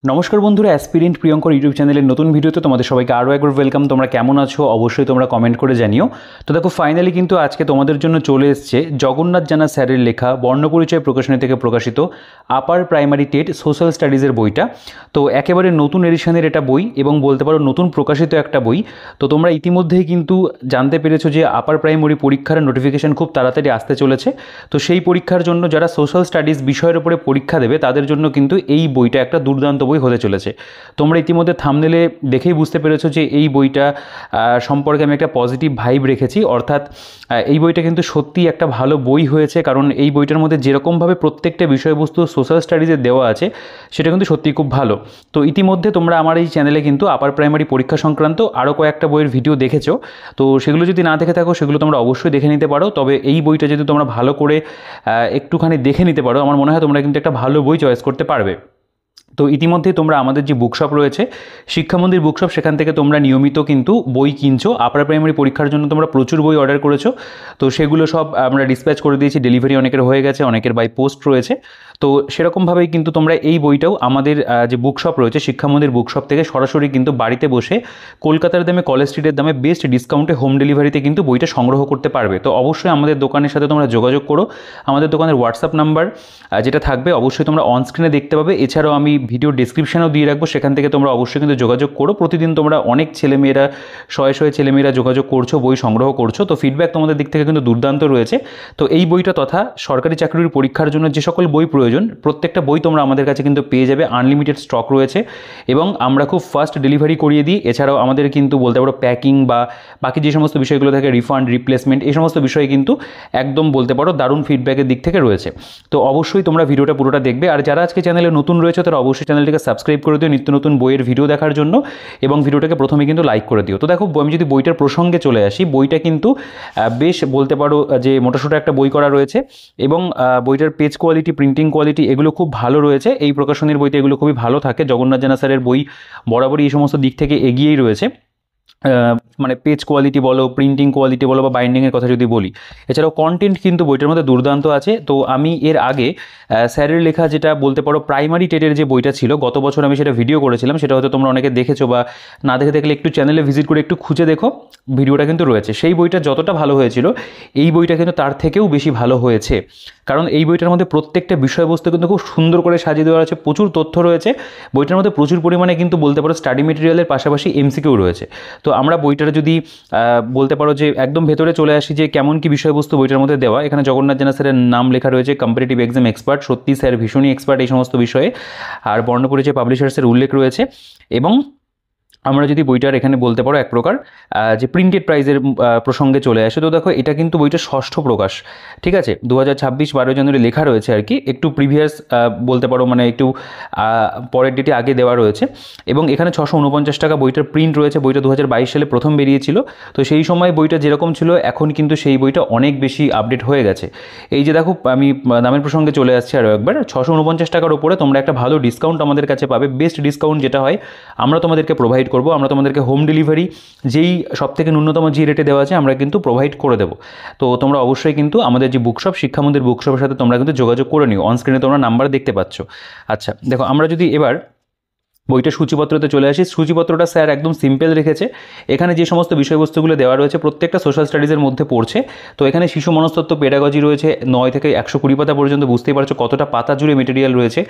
নমস্কার বন্ধুরা, aspirant Priyankar YouTube চ্যানেলের নতুন ভিডিওতে তোমাদের সবাইকে আরও একবার ওয়েলকাম। তোমরা কেমন আছো অবশ্যই তোমরা কমেন্ট করে জানিও। তো দেখো, ফাইনালি কিন্তু আজকে তোমাদের জন্য চলে এসছে জগন্নাথ জানা স্যারের লেখা বর্ণপরিচয় প্রকাশনী থেকে প্রকাশিত আপার প্রাইমারি টেট সোশ্যাল স্টাডিজের বইটা। তো একেবারে নতুন এডিশনের এটা বই এবং বলতে পারো নতুন প্রকাশিত একটা বই। তো তোমরা ইতিমধ্যেই কিন্তু জানতে পেরেছো যে আপার প্রাইমারি পরীক্ষার নোটিফিকেশন খুব তাড়াতাড়ি আসতে চলেছে। তো সেই পরীক্ষার জন্য যারা সোশ্যাল স্টাডিজ বিষয়ের উপরে পরীক্ষা দেবে তাদের জন্য কিন্তু এই বইটা একটা দুর্দান্ত বই হতে চলেছে। তোমরা ইতিমধ্যে থাম্বনেলে দেখেই বুঝতে পেরেছো যে এই বইটা সম্পর্কে আমি একটা পজিটিভ ভাইব রেখেছি, অর্থাৎ এই বইটা কিন্তু সত্যিই একটা ভালো বই হয়েছে, কারণ এই বইটার মধ্যে যেরকমভাবে প্রত্যেকটা বিষয়বস্তু সোশ্যাল স্টাডিজে দেওয়া আছে সেটা কিন্তু সত্যিই খুব ভালো। তো ইতিমধ্যে তোমরা আমার এই চ্যানেলে কিন্তু আপার প্রাইমারি পরীক্ষা সংক্রান্ত আরও কয়েকটা বইয়ের ভিডিও দেখেছো। তো সেগুলো যদি না দেখে থাকো সেগুলো তোমরা অবশ্যই দেখে নিতে পারো। তবে এই বইটা যদি তোমরা ভালো করে একটুখানি দেখে নিতে পারো, আমার মনে হয় তোমরা কিন্তু একটা ভালো বই চয়েস করতে পারবে। তো ইতিমধ্যেই তোমরা আমাদের যে বুকশপ রয়েছে শিক্ষামন্দির বুকশপ, সেখান থেকে তোমরা নিয়মিত কিন্তু বই কিনছো। আপার প্রাইমারি পরীক্ষার জন্য তোমরা প্রচুর বই অর্ডার করেছো, তো সেগুলো সব আমরা ডিসপ্যাচ করে দিয়েছি। ডেলিভারি অনেকের হয়ে গেছে, অনেকের বাই পোস্ট রয়েছে। তো সেরকমভাবেই কিন্তু তোমরা এই বইটাও আমাদের যে বুকশপ রয়েছে শিক্ষামন্দির বুকশপ থেকে সরাসরি কিন্তু বাড়িতে বসে কলকাতার দামে, কলেজ স্ট্রিটের দামে বেস্ট ডিসকাউন্টে হোম ডেলিভারিতে কিন্তু বইটা সংগ্রহ করতে পারবে। তো অবশ্যই আমাদের দোকানের সাথে তোমরা যোগাযোগ করো। আমাদের দোকানের হোয়াটসঅ্যাপ নাম্বার যেটা থাকবে অবশ্যই তোমরা অন স্ক্রিনে দেখতে পাবে। এছাড়াও আমি ভিডিও ডিসক্রিপশানেও দিয়ে রাখবো, সেখান থেকে তোমরা অবশ্যই কিন্তু যোগাযোগ করো। প্রতিদিন তোমরা অনেক ছেলেমেয়েরা, শয়ে শয়ে ছেলেমেয়েরা যোগাযোগ করছো, বই সংগ্রহ করছো। তো ফিডব্যাক তোমাদের দিক থেকে কিন্তু দুর্দান্ত রয়েছে। তো এই বইটা তথা সরকারি চাকরির পরীক্ষার জন্য যে সকল বই প্রয়োজন প্রত্যেকটা বই তোমরা আমাদের কাছে কিন্তু পেয়ে যাবে। আনলিমিটেড স্টক রয়েছে এবং আমরা খুব ফাস্ট ডেলিভারি করিয়ে দিই। এছাড়াও আমাদের কিন্তু বলতে পারো প্যাকিং বা বাকি যে সমস্ত বিষয়গুলো থাকে, রিফান্ড, রিপ্লেসমেন্ট, এই সমস্ত বিষয়ে কিন্তু একদম বলতে পারো দারুণ ফিডব্যাকের দিক থেকে রয়েছে। তো অবশ্যই তোমরা ভিডিওটা পুরোটা দেখবে। আর যারা আজকে চ্যানেলে নতুন রয়েছে তারা অবশ্যই চ্যানেলটিকে সাবস্ক্রাইব করে দিও নিত্য নতুন বইয়ের ভিডিও দেখার জন্য, এবং ভিডিওটাকে প্রথমে কিন্তু লাইক করে দিও। তো দেখো, আমি যদি বইটার প্রসঙ্গে চলে আসি, বইটা কিন্তু বেশ বলতে পারো যে মোটাসোটা একটা বই করা রয়েছে এবং বইটার পেজ কোয়ালিটি, প্রিন্টিং কোয়ালিটি এগুলো খুব ভালো রয়েছে। এই প্রকাশনীর বইতে এগুলো খুবই ভালো থাকে। জগন্নাথ জানা স্যারের বই বরাবরই এই সমস্ত দিক থেকে এগিয়েই রয়েছে। মানে পেজ কোয়ালিটি বলো, প্রিন্টিং কোয়ালিটি বলো বা বাইন্ডিংয়ের কথা যদি বলি, এছাড়াও কন্টেন্ট কিন্তু বইটার মধ্যে দুর্দান্ত আছে। তো আমি এর আগে স্যারের লেখা যেটা বলতে পারো প্রাইমারি টেটের যে বইটা ছিল, গত বছর আমি সেটা ভিডিও করেছিলাম, সেটা হয়তো তোমরা অনেকে দেখেছো, বা না দেখে দেখলে একটু চ্যানেলে ভিজিট করে একটু খুঁজে দেখো, ভিডিওটা কিন্তু রয়েছে। সেই বইটা যতটা ভালো হয়েছিল এই বইটা কিন্তু তার থেকেও বেশি ভালো হয়েছে, কারণ এই বইটার মধ্যে প্রত্যেকটা বিষয়বস্তু কিন্তু খুব সুন্দর করে সাজিয়ে দেওয়া আছে, প্রচুর তথ্য রয়েছে বইটার মধ্যে, প্রচুর পরিমাণে কিন্তু বলতে পারো স্টাডি মেটেরিয়ালের পাশাপাশি এমসিকিউ রয়েছে। তো আমরা বইটার যদি বলতে পারো যে একদম ভেতরে চলে আসি যে কেমন কি বিষয়বস্তু বইটার মধ্যে দেওয়া, এখানে জগন্নাথ জানা স্যারের নাম লেখা রয়েছে, কম্পিটিটিভ এক্সাম এক্সপার্ট। সত্যি স্যার ভীষণই এক্সপার্ট এই সমস্ত বিষয়ে। আর বর্ণপরিচয় পাবলিশার্সের উল্লেখ রয়েছে। এবং আমরা যদি বইটার এখানে বলতে পারো এক প্রকার যে প্রিন্টেড প্রাইজের প্রসঙ্গে চলে আসে, তো দেখো এটা কিন্তু বইটা ষষ্ঠ প্রকাশ, ঠিক আছে, 2026 12 জানুয়ারি লেখা রয়েছে আর কি, একটু প্রিভিয়াস বলতে পারো, মানে একটু পরের ডেটে আগে দেওয়া রয়েছে। এবং এখানে 649 টাকা বইটার প্রিন্ট রয়েছে। বইটা 2022 সালে প্রথম বেরিয়েছিল। তো সেই সময় বইটা যেরকম ছিল এখন কিন্তু সেই বইটা অনেক বেশি আপডেট হয়ে গেছে। এই যে দেখো, আমি দামের প্রসঙ্গে চলে আসছি আরও একবার, 649 টাকার উপরে তোমরা একটা ভালো ডিসকাউন্ট আমাদের কাছে পাবে। বেস্ট ডিসকাউন্ট যেটা হয় আমরা তোমাদেরকে প্রোভাইড করব। আমরা তোমাদেরকে হোম ডেলিভারি যেই সবথেকে ন্যূনতম যে রেটে দেওয়া আছে আমরা কিন্তু প্রোভাইড করে দেবো। তো তোমরা অবশ্যই কিন্তু আমাদের যে বুকশপ শিক্ষামন্দির বুকশপের সাথে তোমরা কিন্তু যোগাযোগ করে নিও। অন স্ক্রিনে তোমরা নাম্বার দেখতে পাচ্ছ। আচ্ছা দেখো, আমরা যদি এবার বইটার সূচিপত্রতে চলে আসি, সূচিপত্রটা স্যার একদম সিম্পল রেখেছে। এখানে যে সমস্ত বিষয়বস্তুগুলো দেওয়া রয়েছে প্রত্যেকটা সোশ্যাল স্টাডিজের মধ্যে পড়ছে। তো এখানে শিশু মনস্তত্ত্ব পেডাগজি রয়েছে 9 থেকে 120 পাতা পর্যন্ত, বুঝতেই পারছো কতটা পাতা জুড়ে মেটেরিয়াল রয়েছে।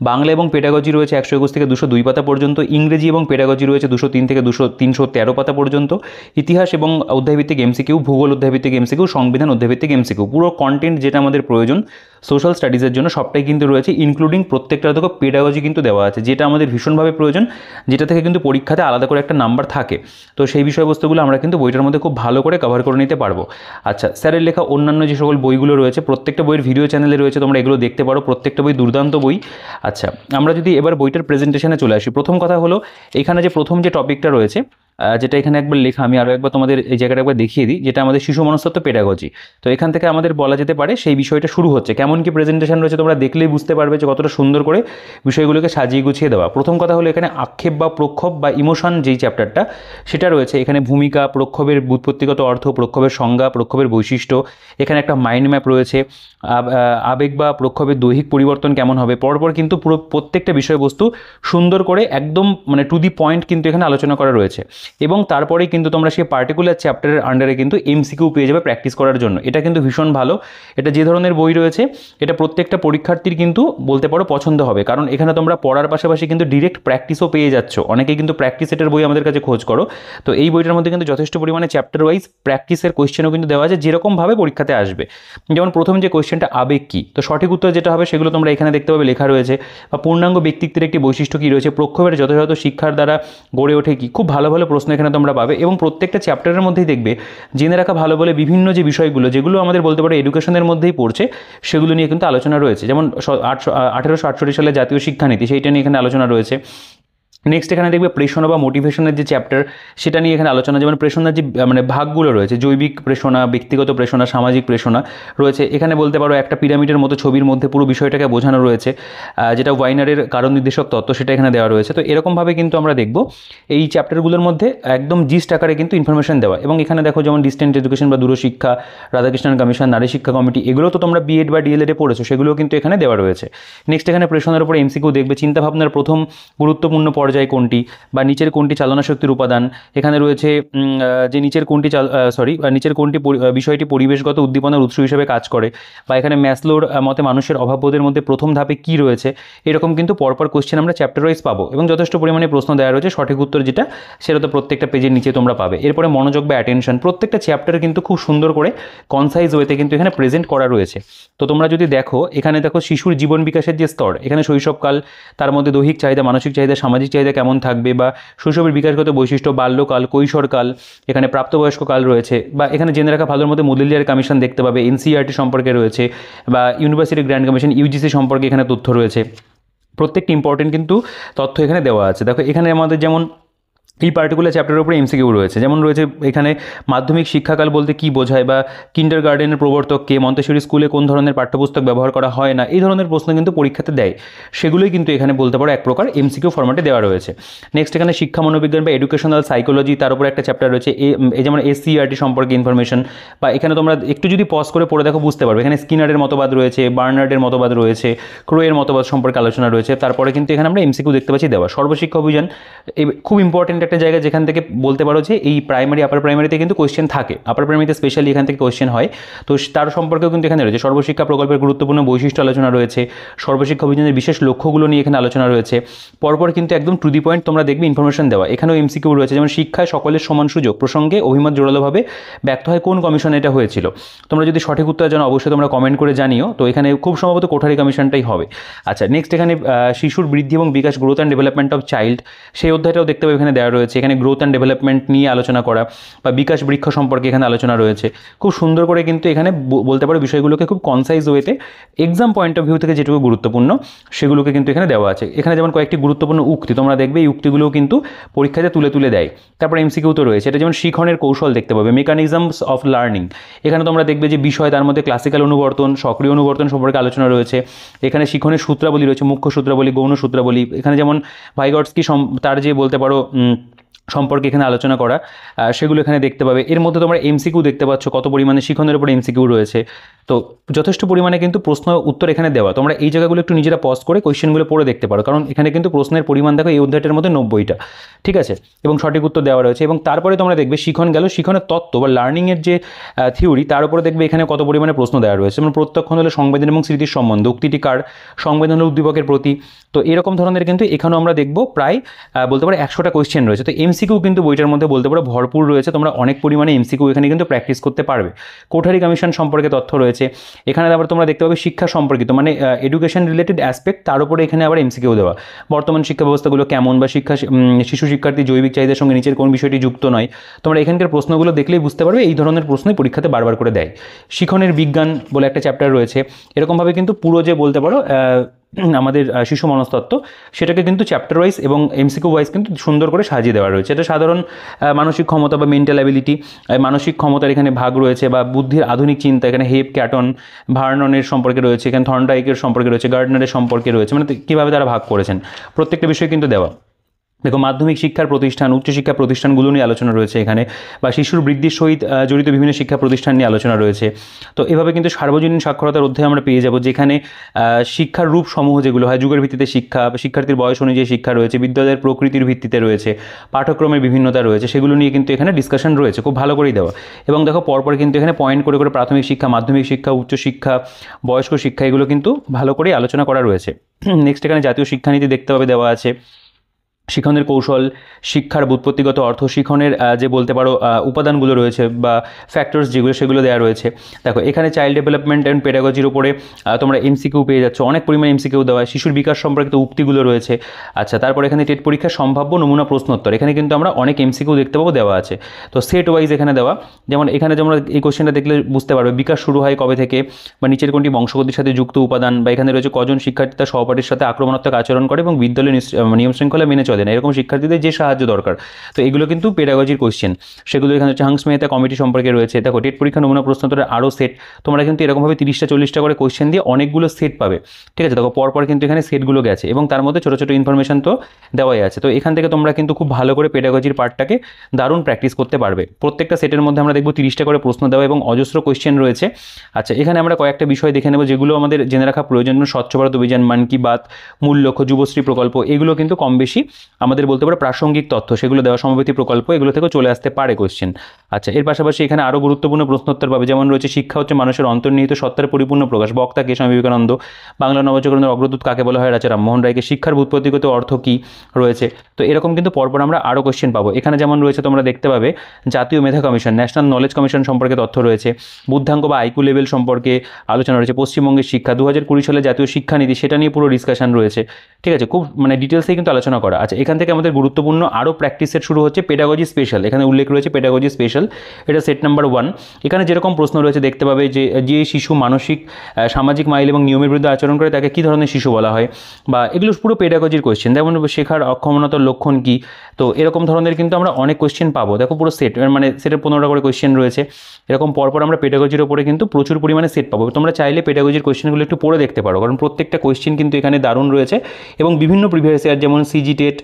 বাংলা এবং পেডাগজি রয়েছে 121 থেকে 202 পাতা পর্যন্ত। ইংরেজি এবং পেডাগজি রয়েছে 203 থেকে 313 পাতা পর্যন্ত। ইতিহাস এবং অধ্যায়ভিত্তিক এমসিকিউ, ভূগোল অধ্যায়ভিত্তিক এমসিকিউ, সংবিধান অধ্যায়ভিত্তিক এমসিকিউ, পুরো কন্টেন্ট যেটা আমাদের প্রয়োজন সোশ্যাল স্টাডিজের জন্য সবটাই কিন্তু রয়েছে, ইনক্লুডিং প্রত্যেকটা দেখো পেডাগজি কিন্তু দেওয়া আছে, যেটা আমাদের ভীষণভাবে প্রয়োজন, যেটা থেকে কিন্তু পরীক্ষাতে আলাদা করে একটা নাম্বার থাকে। তো সেই বিষয়বস্তুগুলো আমরা কিন্তু বইটার মধ্যে খুব ভালো করে কভার করে নিতে পারবো। আচ্ছা, স্যারের লেখা অন্যান্য যে সকল বইগুলো রয়েছে প্রত্যেকটা বইয়ের ভিডিও চ্যানেলে রয়েছে, তোমরা এগুলো দেখতে পারো, প্রত্যেকটা বই দুর্দান্ত বই। আচ্ছা, আমরা যদি এবার বইটার প্রেজেন্টেশনে চলে আসি, প্রথম কথা হলো এখানে যে প্রথম যে টপিকটা রয়েছে যেটা এখানে একবার লেখা, আমি আরও একবার তোমাদের এই জায়গাটা একবার দেখিয়ে দিই, যেটা আমাদের শিশু মনস্তত্ত্ব পেডাগজি। তো এখান থেকে আমাদের বলা যেতে পারে সেই বিষয়টা শুরু হচ্ছে। কেমন কি প্রেজেন্টেশন রয়েছে তোমরা দেখলেই বুঝতে পারবে যে কতটা সুন্দর করে বিষয়গুলোকে সাজিয়ে গুছিয়ে দেওয়া। প্রথম কথা হলো এখানে আক্ষেপ বা প্রক্ষোভ বা ইমোশন যেই চ্যাপ্টারটা সেটা রয়েছে। এখানে ভূমিকা, প্রক্ষোভের ব্যুৎপত্তিগত অর্থ, প্রক্ষোভের সংজ্ঞা, প্রক্ষোভের বৈশিষ্ট্য, এখানে একটা মাইন্ড ম্যাপ রয়েছে, আবেগ বা প্রক্ষোভের দৈহিক পরিবর্তন কেমন হবে। পরপর কিন্তু পুরো প্রত্যেকটা বিষয়বস্তু সুন্দর করে একদম মানে টু দি পয়েন্ট কিন্তু এখানে আলোচনা করা রয়েছে। এবং তারপরেই কিন্তু তোমরা সেই পার্টিকুলার চ্যাপ্টারের আন্ডারে কিন্তু এমসিকিউ পেয়ে যাবে প্র্যাকটিস করার জন্য। এটা কিন্তু ভীষণ ভালো। এটা যে ধরনের বই রয়েছে এটা প্রত্যেকটা পরীক্ষার্থীর কিন্তু বলতে পারো পছন্দ হবে, কারণ এখানে তোমরা পড়ার পাশাপাশি কিন্তু ডিরেক্ট প্র্যাকটিসও পেয়ে যাচ্ছ। অনেকেই কিন্তু প্র্যাকটিস সেটের বই আমাদের কাছে খোঁজ করো, তো এই বইটার মধ্যে কিন্তু যথেষ্ট পরিমাণে চ্যাপ্টার ওয়াইজ প্র্যাকটিসের কোয়েশ্চেনও কিন্তু দেওয়া আছে, যেরকমভাবে পরীক্ষাতে আসবে। যেমন প্রথম যে কোয়েশ্চেনটা আবেগ কী, তো সঠিক উত্তর যেটা হবে সেগুলো তোমরা এখানে দেখতে পাবে লেখা রয়েছে। বা পূর্ণাঙ্গ ব্যক্তিত্বের একটি বৈশিষ্ট্য কী রয়েছে, প্রক্ষোভের যথাযথ শিক্ষার দ্বারা গড়ে ওঠে কি। খুব ভালো ভালো প্রশ্ন এখানে তোমরা পাবে এবং প্রত্যেকটা চ্যাপ্টারের মধ্যেই দেখবে জেনে রাখা ভালো বলে বিভিন্ন যে বিষয়গুলো যেগুলো আমাদের বলতে পারো এডুকেশনের মধ্যেই পড়ছে সেগুলো নিয়ে কিন্তু আলোচনা রয়েছে। যেমন 1868 সালে জাতীয় শিক্ষানীতি, সেইটা নিয়ে এখানে আলোচনা রয়েছে। নেক্সট এখানে দেখবে প্রেষণা বা মোটিভেশনের যে চ্যাপ্টার সেটা নিয়ে এখানে আলোচনা। যেমন প্রেষণার যে মানে ভাগগুলো রয়েছে, জৈবিক প্রেষণা, ব্যক্তিগত প্রেষণা, সামাজিক প্রেষণা রয়েছে। এখানে বলতে পারো একটা পিরামিডের মতো ছবির মধ্যে পুরো বিষয়টাকে বোঝানো রয়েছে, যেটা ওয়াইনারের কারণ নির্দেশক তত্ত্ব সেটা এখানে দেওয়া রয়েছে। তো এরকমভাবে কিন্তু আমরা দেখব এই চ্যাপ্টারগুলোর মধ্যে একদম জিস্ট আকারে কিন্তু ইনফরমেশন দেওয়া। এবং এখানে দেখো যেমন ডিস্টেন্ট এডুকেশন বা দূরশিক্ষা, রাধাকৃষ্ণন কমিশন, নারী শিক্ষা কমিটি, এগুলো তো তোমরা বিএড বা ডিএলএডে পড়েছো, সেগুলোও কিন্তু এখানে দেওয়া রয়েছে। নেক্সট এখানে প্রেষণার উপরে এমসিকিউ দেখবে, চিন্তাভাবনার প্রথম গুরুত্বপূর্ণ পর্যায় কোনটি বা নিচের কোনটি চালনা শক্তির উপাদান। এখানে রয়েছে যে নিচের কোনটি বিষয়টি পরিবেশগত উদ্দীপনার উৎস হিসেবে কাজ করে, বা এখানে ম্যাসলোর মতে মানুষের অভাববোধের মধ্যে প্রথম ধাপে কী রয়েছে। এরকম কিন্তু পরপর কোশ্চেন আমরা চ্যাপ্টার ওয়াইজ পাবো এবং যথেষ্ট পরিমাণে প্রশ্ন দেওয়া রয়েছে। সঠিক উত্তর যেটা সেটা তো প্রত্যেকটা পেজের নিচে তোমরা পাবে। এরপরে মনোযোগ বা অ্যাটেনশন, প্রত্যেকটা চ্যাপ্টারে কিন্তু খুব সুন্দর করে কনসাইজ ওয়েতে কিন্তু এখানে প্রেজেন্ট করা রয়েছে। তো তোমরা যদি দেখো এখানে দেখো শিশুর জীবন বিকাশের যে স্তর, এখানে শৈশবকাল, তার মধ্যে দৈহিক চাহিদা, মানসিক চাহিদা, সামাজিক চাহিদা কেমন থাকবে, বা শৈশবের বিকাশগত বৈশিষ্ট্য, বাল্যকাল, কৈশোরকাল, এখানে প্রাপ্তবয়স্ক কাল রয়েছে। বা এখানে জেনে রাখা ভালোর মধ্যে মুদলিয়ার কমিশন দেখতে পাবে, এনসিইআরটি সম্পর্কে রয়েছে, বা ইউনিভার্সিটি গ্র্যান্ড কমিশন ইউজিসি সম্পর্কে এখানে তথ্য রয়েছে। প্রত্যেকটি ইম্পর্টেন্ট কিন্তু তথ্য এখানে দেওয়া আছে। দেখো এখানে আমাদের যেমন এই পার্টিকুলার চ্যাপ্টারের উপরে এমসিকিউ রয়েছে। যেমন রয়েছে এখানে মাধ্যমিক শিক্ষাকাল বলতে কী বোঝায়, বা কিন্ডার গার্ডেনের প্রবর্তক কে, মন্তেশ্বরী স্কুলে কোন ধরনের পাঠ্যপুস্তক ব্যবহার করা হয় না, এই ধরনের প্রশ্ন কিন্তু পরীক্ষাতে দেয়। সেগুলোই কিন্তু এখানে বলতে পারো এক প্রকার এমসিকিউ ফরম্যাটে দেওয়া রয়েছে। নেক্সট এখানে শিক্ষা মনোবিজ্ঞান বা এডুকেশনাল সাইকোলজি, তার উপরে একটা চ্যাপ্টার রয়েছে এই যেমন এসসিইআরটি সম্পর্কে ইনফরমেশন। বা এখানে তোমরা একটু যদি পজ করে পড়ে দেখো বুঝতে পারবে, এখানে স্কিনারের মতবাদ রয়েছে, বার্নার্ডের মতবাদ রয়েছে, ক্রোয়ের মতবাদ সম্পর্কে আলোচনা রয়েছে। তারপরে কিন্তু এখানে আমরা এমসিকিউ দেখতে পাচ্ছি দেওয়া। সর্বশিক্ষা অভিযান খুব ইম্পর্টেন্ট একটা জায়গা, যেখান থেকে বলতে পারো যে এই প্রাইমারি আপার প্রাইমারিতে কিন্তু কোয়েশ্চেন থাকে, আপার প্রাইমারিতে স্পেশালি এখান থেকে কোয়েশ্চেন হয়। তো তার সম্পর্কেও কিন্তু এখানে রয়েছে। সর্বশিক্ষা প্রকল্পের গুরুত্বপূর্ণ বৈশিষ্ট্য আলোচনা রয়েছে, সর্বশিক্ষা অভিযানের বিশেষ লক্ষ্যগুলো নিয়ে এখানে আলোচনা রয়েছে। পরপর কিন্তু একদম টু দি পয়েন্ট তোমরা দেখবে ইনফরমেশন দেওয়া। এখানেও এমসিকিউ রয়েছে, যেমন শিক্ষায় সকলের সমান সুযোগ প্রসঙ্গে অভিমত জোরালোভাবে ব্যক্ত হয় কোন কমিশনে এটা হয়েছিল। তোমরা যদি সঠিক উত্তর জানো অবশ্যই তোমরা কমেন্ট করে জানিও। তো এখানে খুব সম্ভবত কোঠারি কমিশনটাই হবে। আচ্ছা, নেক্সট এখানে শিশুর বৃদ্ধি এবং বিকাশ, growth and development of child, সেই অধ্যায়টাও দেখতে পাবে এখানে দেওয়া রয়েছে। এখানে গ্রোথ অ্যান্ড ডেভেলপমেন্ট নিয়ে আলোচনা করা বা বিকাশ বৃক্ষ সম্পর্কে এখানে আলোচনা রয়েছে। খুব সুন্দর করে কিন্তু এখানে বলতে পারো বিষয়গুলোকে খুব কনসাইজ ওয়েতে এক্সাম পয়েন্ট অফ ভিউ থেকে যেটুকু গুরুত্বপূর্ণ সেগুলোকে কিন্তু এখানে দেওয়া আছে। এখানে যেমন কয়েকটি গুরুত্বপূর্ণ উক্তি তোমরা দেখবে, এই উক্তিগুলোও কিন্তু পরীক্ষাতে তুলে দেয়। তারপর এমসিকিউ তো রয়েছে, এটা যেমন শিখনের কৌশল দেখতে পাবে, মেকানিজমস অফ লার্নিং। এখানে তোমরা দেখবে যে বিষয়, তার মধ্যে ক্লাসিক্যাল অনুবর্তন, সক্রিয় অনুবর্তন সম্পর্কে আলোচনা রয়েছে। এখানে শিখনের সূত্রাবলী রয়েছে, মুখ্য সূত্রাবলী, গৌণ সূত্রাবলী। এখানে যেমন ভাইগটস্কি তার যে বলতে পারো সম্পর্কে এখানে আলোচনা করা, সেগুলো এখানে দেখতে পাবে। এর মধ্যে তোমরা এমসিকিউ দেখতে পাচ্ছ, কত পরিমাণে শিখনের উপর এমসিকিউ রয়েছে। তো যথেষ্ট পরিমাণে কিন্তু প্রশ্ন উত্তর এখানে দেওয়া। তোমরা এই জায়গাগুলো একটু নিজেরা পজ করে কোয়েশ্চেনগুলো পড়ে দেখতে পারো, কারণ এখানে কিন্তু প্রশ্নের পরিমাণ দেখো এই অধ্যায়টার মধ্যে 90টা, ঠিক আছে, এবং সঠিক উত্তর দেওয়া রয়েছে। এবং তারপরে তোমরা দেখবে শিখন গেল, শিখনের তত্ত্ব বা লার্নিংয়ের যে থিওরি, তার উপরে দেখবে এখানে কত পরিমাণে প্রশ্ন দেওয়া রয়েছে। যেমন প্রত্যক্ষণ হলো সংবেদন এবং স্মৃতির সম্বন্ধ, উক্তিটি কার, সংবেদন হলো উদ্দীপকের প্রতি। তো এরকম ধরনের কিন্তু এখানেও আমরা দেখবো প্রায় বলতে পারো 100টা কোয়েশ্চেন রয়েছে। তো এমসিকিউ কিন্তু বইটার মধ্যে বলতে পারো ভরপুর রয়েছে। তোমরা অনেক পরিমাণে এমসিকিউ এখানে কিন্তু প্র্যাকটিস করতে পারবে। কোঠারি কমিশন সম্পর্কে তথ্য রয়েছে। এখানে আবার তোমরা দেখতে পাবে শিক্ষা সম্পর্কিত মানে এডুকেশন রিলেটেড অ্যাসপেক্ট, তার উপরে এখানে আবার এমসিকিউ দেওয়া। বর্তমান শিক্ষা ব্যবস্থাগুলো কেমন, বা শিশু শিক্ষার্থী জৈবিক চাহিদার সঙ্গে নিচের কোন বিষয়টি যুক্ত নয়। তোমরা এখানকার প্রশ্নগুলো দেখলেই বুঝতে পারবে এই ধরনের প্রশ্নই পরীক্ষাতে বারবার করে দেয়। শিখনের বিজ্ঞান বলে একটা চ্যাপ্টার রয়েছে। এরকমভাবে কিন্তু পুরো যে বলতে পারো আমাদের শিশু মনস্তত্ত্ব, সেটাকে কিন্তু চ্যাপ্টার ওয়াইজ এবং এমসিকিউ ওয়াইজ কিন্তু সুন্দর করে সাজিয়ে দেওয়া রয়েছে। এটা সাধারণ মানসিক ক্ষমতা বা মেন্টাল অ্যাবিলিটি, মানসিক ক্ষমতার এখানে ভাগ রয়েছে, বা বুদ্ধির আধুনিক চিন্তা, এখানে হেপ, ক্যাটন, ভার্ননের সম্পর্কে রয়েছে, এখানে থর্নডাইকের সম্পর্কে রয়েছে, গার্ডনারের সম্পর্কে রয়েছে, মানে কীভাবে তারা ভাগ করেছেন প্রত্যেকটা বিষয় কিন্তু দেওয়া। দেখো মাধ্যমিক শিক্ষার প্রতিষ্ঠান, উচ্চশিক্ষা প্রতিষ্ঠানগুলো নিয়ে আলোচনা রয়েছে এখানে, বা শিশুর বৃদ্ধির সহিত জড়িত বিভিন্ন শিক্ষা প্রতিষ্ঠান নিয়ে আলোচনা রয়েছে। তো এভাবে কিন্তু সার্বজনীন সাক্ষরতার অধ্যায় আমরা পেয়ে যাব, যেখানে শিক্ষার রূপ সমূহ যেগুলো হয়, যুগের ভিত্তিতে শিক্ষা, শিক্ষার্থীর বয়স অনুযায়ী শিক্ষা রয়েছে, বিদ্যালয়ের প্রকৃতির ভিত্তিতে রয়েছে, পাঠ্যক্রমের বিভিন্নতা রয়েছে, সেগুলো নিয়ে কিন্তু এখানে ডিসকাশন রয়েছে, খুব ভালো করেই দেওয়া। এবং দেখো পরপর কিন্তু এখানে পয়েন্ট করে করে প্রাথমিক শিক্ষা, মাধ্যমিক শিক্ষা, উচ্চশিক্ষা, বয়স্ক শিক্ষা, এগুলো কিন্তু ভালো করেই আলোচনা করা রয়েছে। নেক্সট এখানে জাতীয় শিক্ষানীতি দেখতে পাবে দেওয়া আছে, শিক্ষণের কৌশল, শিক্ষার ব্যুৎপত্তিগত অর্থ, শিক্ষণের যে বলতে পারো উপাদানগুলো রয়েছে বা ফ্যাক্টরস যেগুলো, সেগুলো দেওয়া রয়েছে। দেখো এখানে চাইল্ড ডেভেলপমেন্ট অ্যান্ড পেডাগজির উপরে তোমরা এমসিকিউ পেয়ে যাচ্ছ, অনেক পরিমাণে এমসিকিউ দেওয়া, শিশুর বিকাশ সম্পর্কিত উক্তিগুলো রয়েছে। আচ্ছা, তারপর এখানে টেট পরীক্ষার সম্ভাব্য নমুনা প্রশ্নোত্তর, এখানে কিন্তু আমরা অনেক এমসিকিউ দেখতে পাবো দেওয়া আছে। তো সেট ওয়াইজ এখানে দেওয়া, যেমন এখানে তোমরা এই কোশ্চেনটা দেখলে বুঝতে পারবে বিকাশ শুরু হয় কবে থেকে, বা নিচের কোনটি বংশগতির সাথে যুক্ত উপাদান, বা এখানে রয়েছে কজন শিক্ষার্থী তার সহপাঠীর সাথে আক্রমণাত্মক আচরণ করে এবং বিদ্যালয় নিয়ম শৃঙ্খলা মেনে চলে না, এরকম শিক্ষার্থীদের যে সাহায্য দরকার। তো এগুলো কিন্তু পেডাগজির কোশ্চেন, সেগুলো এখানে হচ্ছে হাংস মেহতা কমিটি সম্পর্কে রয়েছে। দেখো টেট পরীক্ষা নমুনা প্রশ্নোত্তরের আরও সেট, তোমরা কিন্তু এরকমভাবে 30টা 40টা করে কোশ্চেন দিয়ে অনেকগুলো সেট পাবে, ঠিক আছে। দেখো পরপর কিন্তু এখানে সেটগুলো গেছে এবং তার মধ্যে ছোটো ছোটো ইনফরমেশন তো দেওয়াই আছে। তো এখান থেকে তোমরা কিন্তু খুব ভালো করে পেডাগজির পার্টটাকে দারুণ প্র্যাকটিস করতে পারবে। প্রত্যেকটা সেটের মধ্যে আমরা দেখবো 30টা করে প্রশ্ন দেওয়া এবং অজস্র কোশ্চেন রয়েছে। আচ্ছা, এখানে আমরা কয়েকটা বিষয় দেখে নেব যেগুলো আমাদের জেনে রাখা প্রয়োজন। স্বচ্ছ ভারত অভিযান, মান কি বাত, মূল লক্ষ্য, যুবশ্রী প্রকল্প, এগুলো কিন্তু কম বেশি আমাদের বলতে পারো প্রাসঙ্গিক তথ্য, সেগুলো দেওয়া, সমবেতী প্রকল্প, এগুলো থেকেও চলে আসতে পারে কোশ্চেন। আচ্ছা, এর পাশাপাশি এখানে আরও গুরুত্বপূর্ণ প্রশ্নোত্তর পাবে, যেমন রয়েছে শিক্ষা হচ্ছে মানুষের অন্তর্নিহিত সত্তার পরিপূর্ণ প্রকাশ, বক্তা কে, স্বামী বিবেকানন্দ, বাংলা নবজাগরণের অগ্রদূত কাকে বলা হয়, রাজা রামমোহন রায়কে, শিক্ষার ব্যুৎপত্তিগত অর্থ কী রয়েছে। তো এরকম কিন্তু পরপর আমরা আরও কোশ্চেন পাবো। এখানে যেমন রয়েছে তোমরা দেখতে পাবে জাতীয় মেধা কমিশন, ন্যাশনাল নলেজ কমিশন সম্পর্কে তথ্য রয়েছে, বুদ্ধাঙ্ক বা আইকিউ লেভেল সম্পর্কে আলোচনা রয়েছে, পশ্চিমবঙ্গের শিক্ষা, 2020 সালে জাতীয় শিক্ষানীতি, সেটা নিয়ে পুরো ডিসকাশন রয়েছে, ঠিক আছে। খুব মানে ডিটেলসেই কিন্তু আলোচনা করা। আচ্ছা, এখান থেকে আমাদের গুরুত্বপূর্ণ আরও প্র্যাকটিস সেট শুরু হচ্ছে, পেডাগজি স্পেশাল, এখানে উল্লেখ রয়েছে পেডাগজি স্পেশাল, এটা সেট নাম্বার 1। এখানে যেরকম প্রশ্ন রয়েছে দেখতে পাবে যে শিশু মানসিক সামাজিক মাইল এবং নিয়মের বিরুদ্ধে আচরণ করে তাকে কী ধরনের শিশু বলা হয়, বা এগুলো পুরো পেডাগজির কোয়েশ্চেন, যেমন শেখার অক্ষমতার লক্ষণ কী। তো এরকম ধরনের কিন্তু আমরা অনেক কোয়েশ্চেন পাবো। দেখো পুরো সেট, মানে সেটের 15টা করে কোয়েশ্চেন রয়েছে। এরকম পরপর আমরা পেডাগজির ওপরে কিন্তু প্রচুর পরিমাণে সেট পাবো। তোমরা চাইলে পেডাগজির কোয়েশ্চেনগুলো একটু পড়ে দেখতে পারো, কারণ প্রত্যেকটা কোয়েশ্চেন কিন্তু এখানে দারুণ রয়েছে এবং বিভিন্ন প্রিভিয়াস ইয়ার, যেমন সিজি টেট,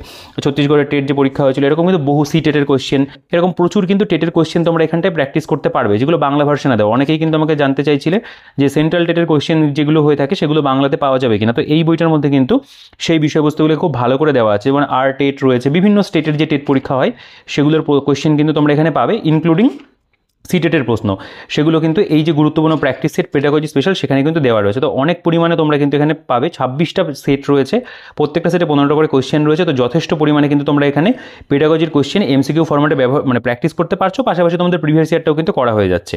ছত্তিশগড়ের টেট যে পরীক্ষা হয়েছিল, এরকম কিন্তু বহু সি টেটের কোয়েশ্চেন, এরকম প্রচুর কিন্তু টেটের কোয়েশ্চেন তোমরা এখানটায় প্র্যাকটিস করতে পারবে, যেগুলো বাংলা ভার্সনে দেওয়া। অনেকেই কিন্তু আমাকে জানতে চাইছিলে যে সেন্ট্রাল টেটের কোয়েশ্চেন যেগুলো হয়ে থাকে সেগুলো বাংলাতে পাওয়া যাবে কিনা। তো এই বইটার মধ্যে কিন্তু সেই বিষয়বস্তুগুলো খুব ভালো করে দেওয়া আছে, যেমন আর টেট রয়েছে, বিভিন্ন স্টেটের যে টেট পরীক্ষা হয় সেগুলোর কোয়েশ্চেন কিন্তু তোমরা এখানে পাবে, ইনক্লুডিং সিটেটের প্রশ্ন, সেগুলো কিন্তু এই যে গুরুত্বপূর্ণ প্র্যাকটিস সেট পেডাগজি স্পেশাল সেখানে কিন্তু দেওয়া রয়েছে। তো অনেক পরিমাণে তোমরা কিন্তু এখানে পাবে, 26টা সেট রয়েছে, প্রত্যেকটা সেটে 15টা করে কোয়েশ্চেন রয়েছে। তো যথেষ্ট পরিমাণে কিন্তু তোমরা এখানে পেডাগজির কোয়েশ্চেন এমসিকিউ ফরম্যাটে মানে প্র্যাকটিস করতে পারছো, পাশাপাশি তোমাদের প্রিভিয়াস ইয়ারটাও কিন্তু করা হয়ে যাচ্ছে।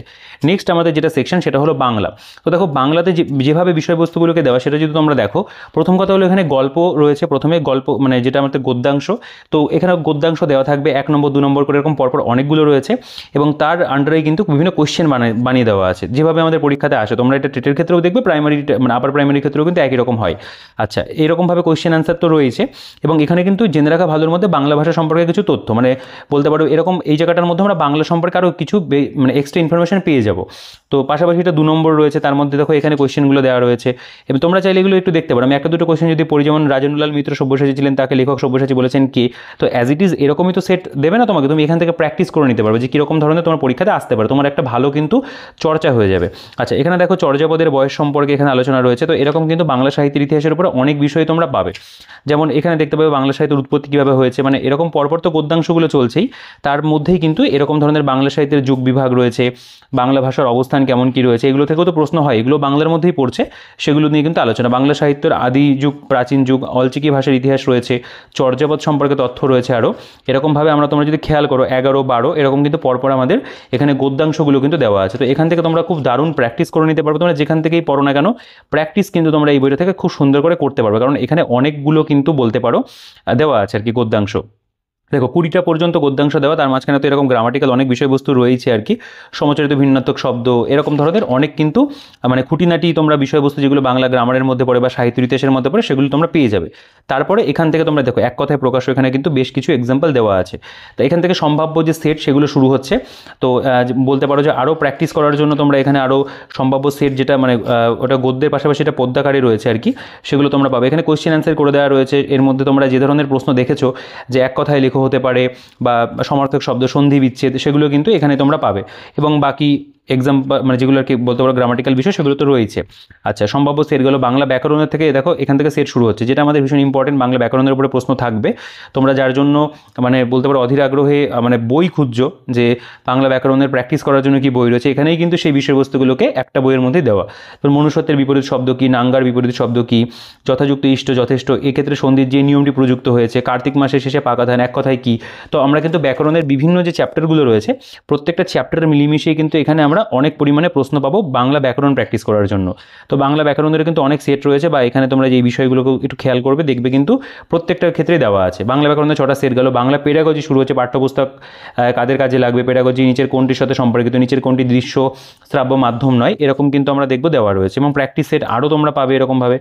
নেক্সট আমাদের যেটা সেকশন সেটা হলো বাংলা। তো দেখো বাংলাতে যেভাবে বিষয়বস্তুগুলোকে দেওয়া সেটা যদি তোমরা দেখো, প্রথম কথা হলো এখানে গল্প রয়েছে, প্রথমে গল্প মানে যেটা আমাদের গদ্যাংশ, তো এখানে গদ্যাংশ দেওয়া থাকবে 1 নম্বর 2 নম্বর করে, এরকম পরপর অনেকগুলো রয়েছে এবং তার আন্ডারে কিন্তু বিভিন্ন কোয়েশ্চেন বানিয়ে দেওয়া আছে, যেভাবে আমাদের পরীক্ষাতে আসে। তোমরা এটা টেটের ক্ষেত্রেও দেখবে, প্রাইমারি মানে আপার প্রাইমারি ক্ষেত্রেও কিন্তু একই রকম হয়। আচ্ছা, এরকমভাবে কোয়েশ্চেন অ্যান্সার তো রয়েছে এবং এখানে কিন্তু জেনে রাখা ভালোর মধ্যে বাংলা ভাষা সম্পর্কে কিছু তথ্য, মানে বলতে পারো এরকম এই জায়গাটার মধ্যে আমরা বাংলা সম্পর্কে আরও কিছু মানে এক্সট্রা ইনফরমেশন পেয়ে যাব। তো পাশাপাশি এটা 2 নম্বর রয়েছে, তার মধ্যে দেখো এখানে কোয়েশ্চেনগুলো দেওয়া রয়েছে এবং তোমরা চাইলে এগুলো একটু দেখতে পারো। আমি একটা দুটো কোয়েশ্চেন যদি পড়ি, যেমন রাজেন্দ্রলাল মিত্র সব্যসাচী ছিলেন, তাকে লেখক সব্যসাচী বলেছেন কে। তো অ্যাজ ইট ইজ এরকমই তো সেট দেবে না তোমাকে, তুমি এখান থেকে প্র্যাকটিস করে নিতে পারবে যে কীরকম ধরনের তোমার পরীক্ষাতে আসতে পারে, তোমার একটা ভালো কিন্তু চর্চা হয়ে যাবে। আচ্ছা, এখানে দেখো চর্যাপদের বয়স সম্পর্কে এখানে আলোচনা রয়েছে। তো এরকম কিন্তু বাংলা সাহিত্যের ইতিহাসের উপরে অনেক বিষয় তোমরা পাবে, যেমন এখানে দেখতে পাবে বাংলা সাহিত্যের উৎপত্তি কীভাবে হয়েছে, মানে এরকম পরপর তো গদ্যাংশগুলো চলছেই, তার মধ্যেই কিন্তু এরকম ধরনের বাংলা সাহিত্যের যুগ বিভাগ রয়েছে, বাংলা ভাষার অবস্থান কেমন কী রয়েছে, এগুলো থেকেও তো প্রশ্ন হয়, এগুলো বাংলার মধ্যেই পড়ছে, সেগুলো নিয়ে কিন্তু আলোচনা। বাংলা সাহিত্যের আদি যুগ, প্রাচীন যুগ, অলচিকি ভাষার ইতিহাস রয়েছে, চর্যাপদ সম্পর্কে তথ্য রয়েছে আরও। এরকমভাবে তোমরা যদি খেয়াল করো 11, 12 এরকম কিন্তু পরপর আমাদের এখানে গদ্যাংশগুলো কিন্তু দেওয়া আছে। তো এখান থেকে তোমরা খুব দারুণ প্র্যাকটিস করে নিতে পারবে, তোমরা যেখান থেকেই পড়ো না কেন প্র্যাকটিস কিন্তু তোমরা এই বইটা থেকে খুব সুন্দর করে করতে পারবে, কারণ এখানে অনেকগুলো কিন্তু বলতে পারো দেওয়া আছে আর কি গদ্যাংশ। দেখো 20টা পর্যন্ত গদ্যাংশ দেওয়া, তার মাঝখানে তো এরকম গ্রামাটিক্যাল অনেক বিষয়বস্তু রয়েছে আর কি, সমচরিত ভিন্নাত্মক শব্দ, এরকম ধরনের অনেক কিন্তু মানে খুঁটিনাটি তোমরা বিষয়বস্তু যেগুলো বাংলা গ্রামারের মধ্যে পড়ে বা সাহিত্য ইতিহাসের মধ্যে পড়ে সেগুলো তোমরা পেয়ে যাবে। তারপরে এখান থেকে তোমরা দেখো এক কথায় প্রকাশ, এখানে কিন্তু বেশ কিছু এক্সাম্পল দেওয়া আছে। তো এখান থেকে সম্ভাব্য যে সেট সেগুলো শুরু হচ্ছে। তো বলতে পারো যে আরও প্র্যাকটিস করার জন্য তোমরা এখানে আরও সম্ভাব্য সেট যেটা মানে ওটা গদ্যের পাশাপাশি এটা পদ্যাকারে রয়েছে আর কি, সেগুলো তোমরা পাবে। এখানে কোয়েশ্চেন অ্যান্সার করে দেওয়া রয়েছে, এর মধ্যে তোমরা যে ধরনের প্রশ্ন দেখেছো যে এক কথায় লেখো হতে পারে বা সমার্থক শব্দ, সন্ধি বিচ্ছেদ, সেগুলো কিন্তু এখানে তোমরা পাবে। এবং বাকি এক্সাম্পল মানে যেগুলো আর কি বলতে পারো গ্রামাটিক্যাল বিষয় সেগুলো তো রয়েছে। আচ্ছা, সম্ভাব্য সেটগুলো বাংলা ব্যাকরণের থেকে দেখো এখান থেকে সেট শুরু হচ্ছে, যেটা আমাদের ভীষণ ইম্পর্টেন্ট। বাংলা ব্যাকরণের উপরে প্রশ্ন থাকবে, তোমরা যার জন্য মানে বলতে পারো অধীর আগ্রহে মানে বই খুঁজছো যে বাংলা ব্যাকরণের প্র্যাকটিস করার জন্য কি বই রয়েছে, এখানেই কিন্তু সেই বিষয়বস্তুগুলোকে একটা বইয়ের মধ্যে দেওয়া। তো মনুষ্যত্বের বিপরীত শব্দ কি, নাঙ্গার বিপরীত শব্দ কি, যথাযুক্ত ইষ্ট যথেষ্ট, এক্ষেত্রে সন্ধির যে নিয়মটি প্রযুক্ত হয়েছে, কার্তিক মাসের শেষে পাকা ধান, এক কথায় কি। তো আমরা কিন্তু ব্যাকরণের বিভিন্ন যে চ্যাপ্টারগুলো রয়েছে প্রত্যেকটা চ্যাপ্টারের মিলিমিশিয়ে কিন্তু এখানে আমরা অনেক পরিমাণে প্রশ্ন পাবো বাংলা ব্যাকরণ প্র্যাকটিস করার জন্য। তো বাংলা ব্যাকরণের কিন্তু অনেক সেট রয়েছে, বা এখানে তোমরা যে বিষয়গুলোকে একটু খেয়াল করবে দেখবে কিন্তু প্রত্যেকটার ক্ষেত্রে দেওয়া আছে। বাংলা ব্যাকরণের 6টা সেট গেল। বাংলা পেডাগজি শুরু হচ্ছে, পাঠ্যপুস্তক কাদের কাজে লাগবে, পেডাগজি নিচের কোনটির সাথে সম্পর্কিত, নিচের কোনটি দৃশ্য শ্রাব্য মাধ্যম নয়, এরকম কিন্তু আমরা দেখবো দেওয়া রয়েছে। এবং প্র্যাকটিস সেট আরও তোমরা পাবে এরকমভাবে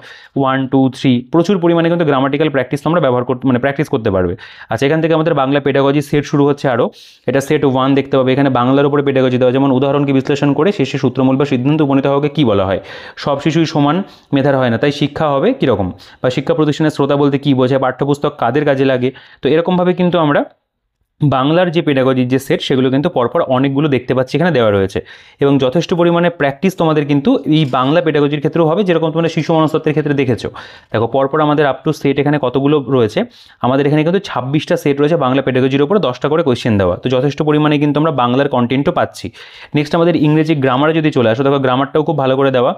1 2 3 প্রচুর পরিমাণে কিন্তু গ্রামাটিক্যাল প্র্যাকটিস তোমরা ব্যবহার করতে মানে প্র্যাকটিস করতে পারবে। আচ্ছা, এখান থেকে আমাদের বাংলা পেডাগজি সেট শুরু হচ্ছে আরও। এটা সেট 1 দেখতে পাবে, এখানে বাংলার উপরে পেডাগজি দেওয়া, যেমন উদাহরণকে বিশ্লেষণ করে শেষে সূত্রমূল বা সিদ্ধান্ত উপনীত হওয়াকে কী বলা হয়, সব শিশুই সমান মেধার হয় না, তাই শিক্ষা হবে কীরকম, বা শিক্ষা প্রতিষ্ঠানের শ্রোতা বলতে কী বোঝায়, পাঠ্যপুস্তক কাদের কাজে লাগে। তো এরকমভাবে কিন্তু আমরা বাংলার যে পেডাগজির যে সেট সেগুলো কিন্তু পরপর অনেকগুলো দেখতে পাচ্ছি এখানে দেওয়া রয়েছে। এবং যথেষ্ট পরিমাণে প্র্যাকটিস তোমাদের কিন্তু এই বাংলা পেডাগজির ক্ষেত্রেও হবে, যেরকম তোমরা শিশু মনস্তত্ত্বের ক্ষেত্রে দেখেছো। দেখো পরপর আমাদের আপ টু সেট এখানে কতগুলো রয়েছে, আমাদের এখানে কিন্তু 26টা সেট রয়েছে বাংলা পেডাগজির উপরে 10টা করে কোয়েশ্চেন দেওয়া। তো যথেষ্ট পরিমাণে কিন্তু আমরা বাংলার কন্টেন্টও পাচ্ছি। নেক্সট আমাদের ইংরেজি গ্রামারে যদি চলে আসো, দেখো গ্রামারটাও খুব ভালো করে দেওয়া,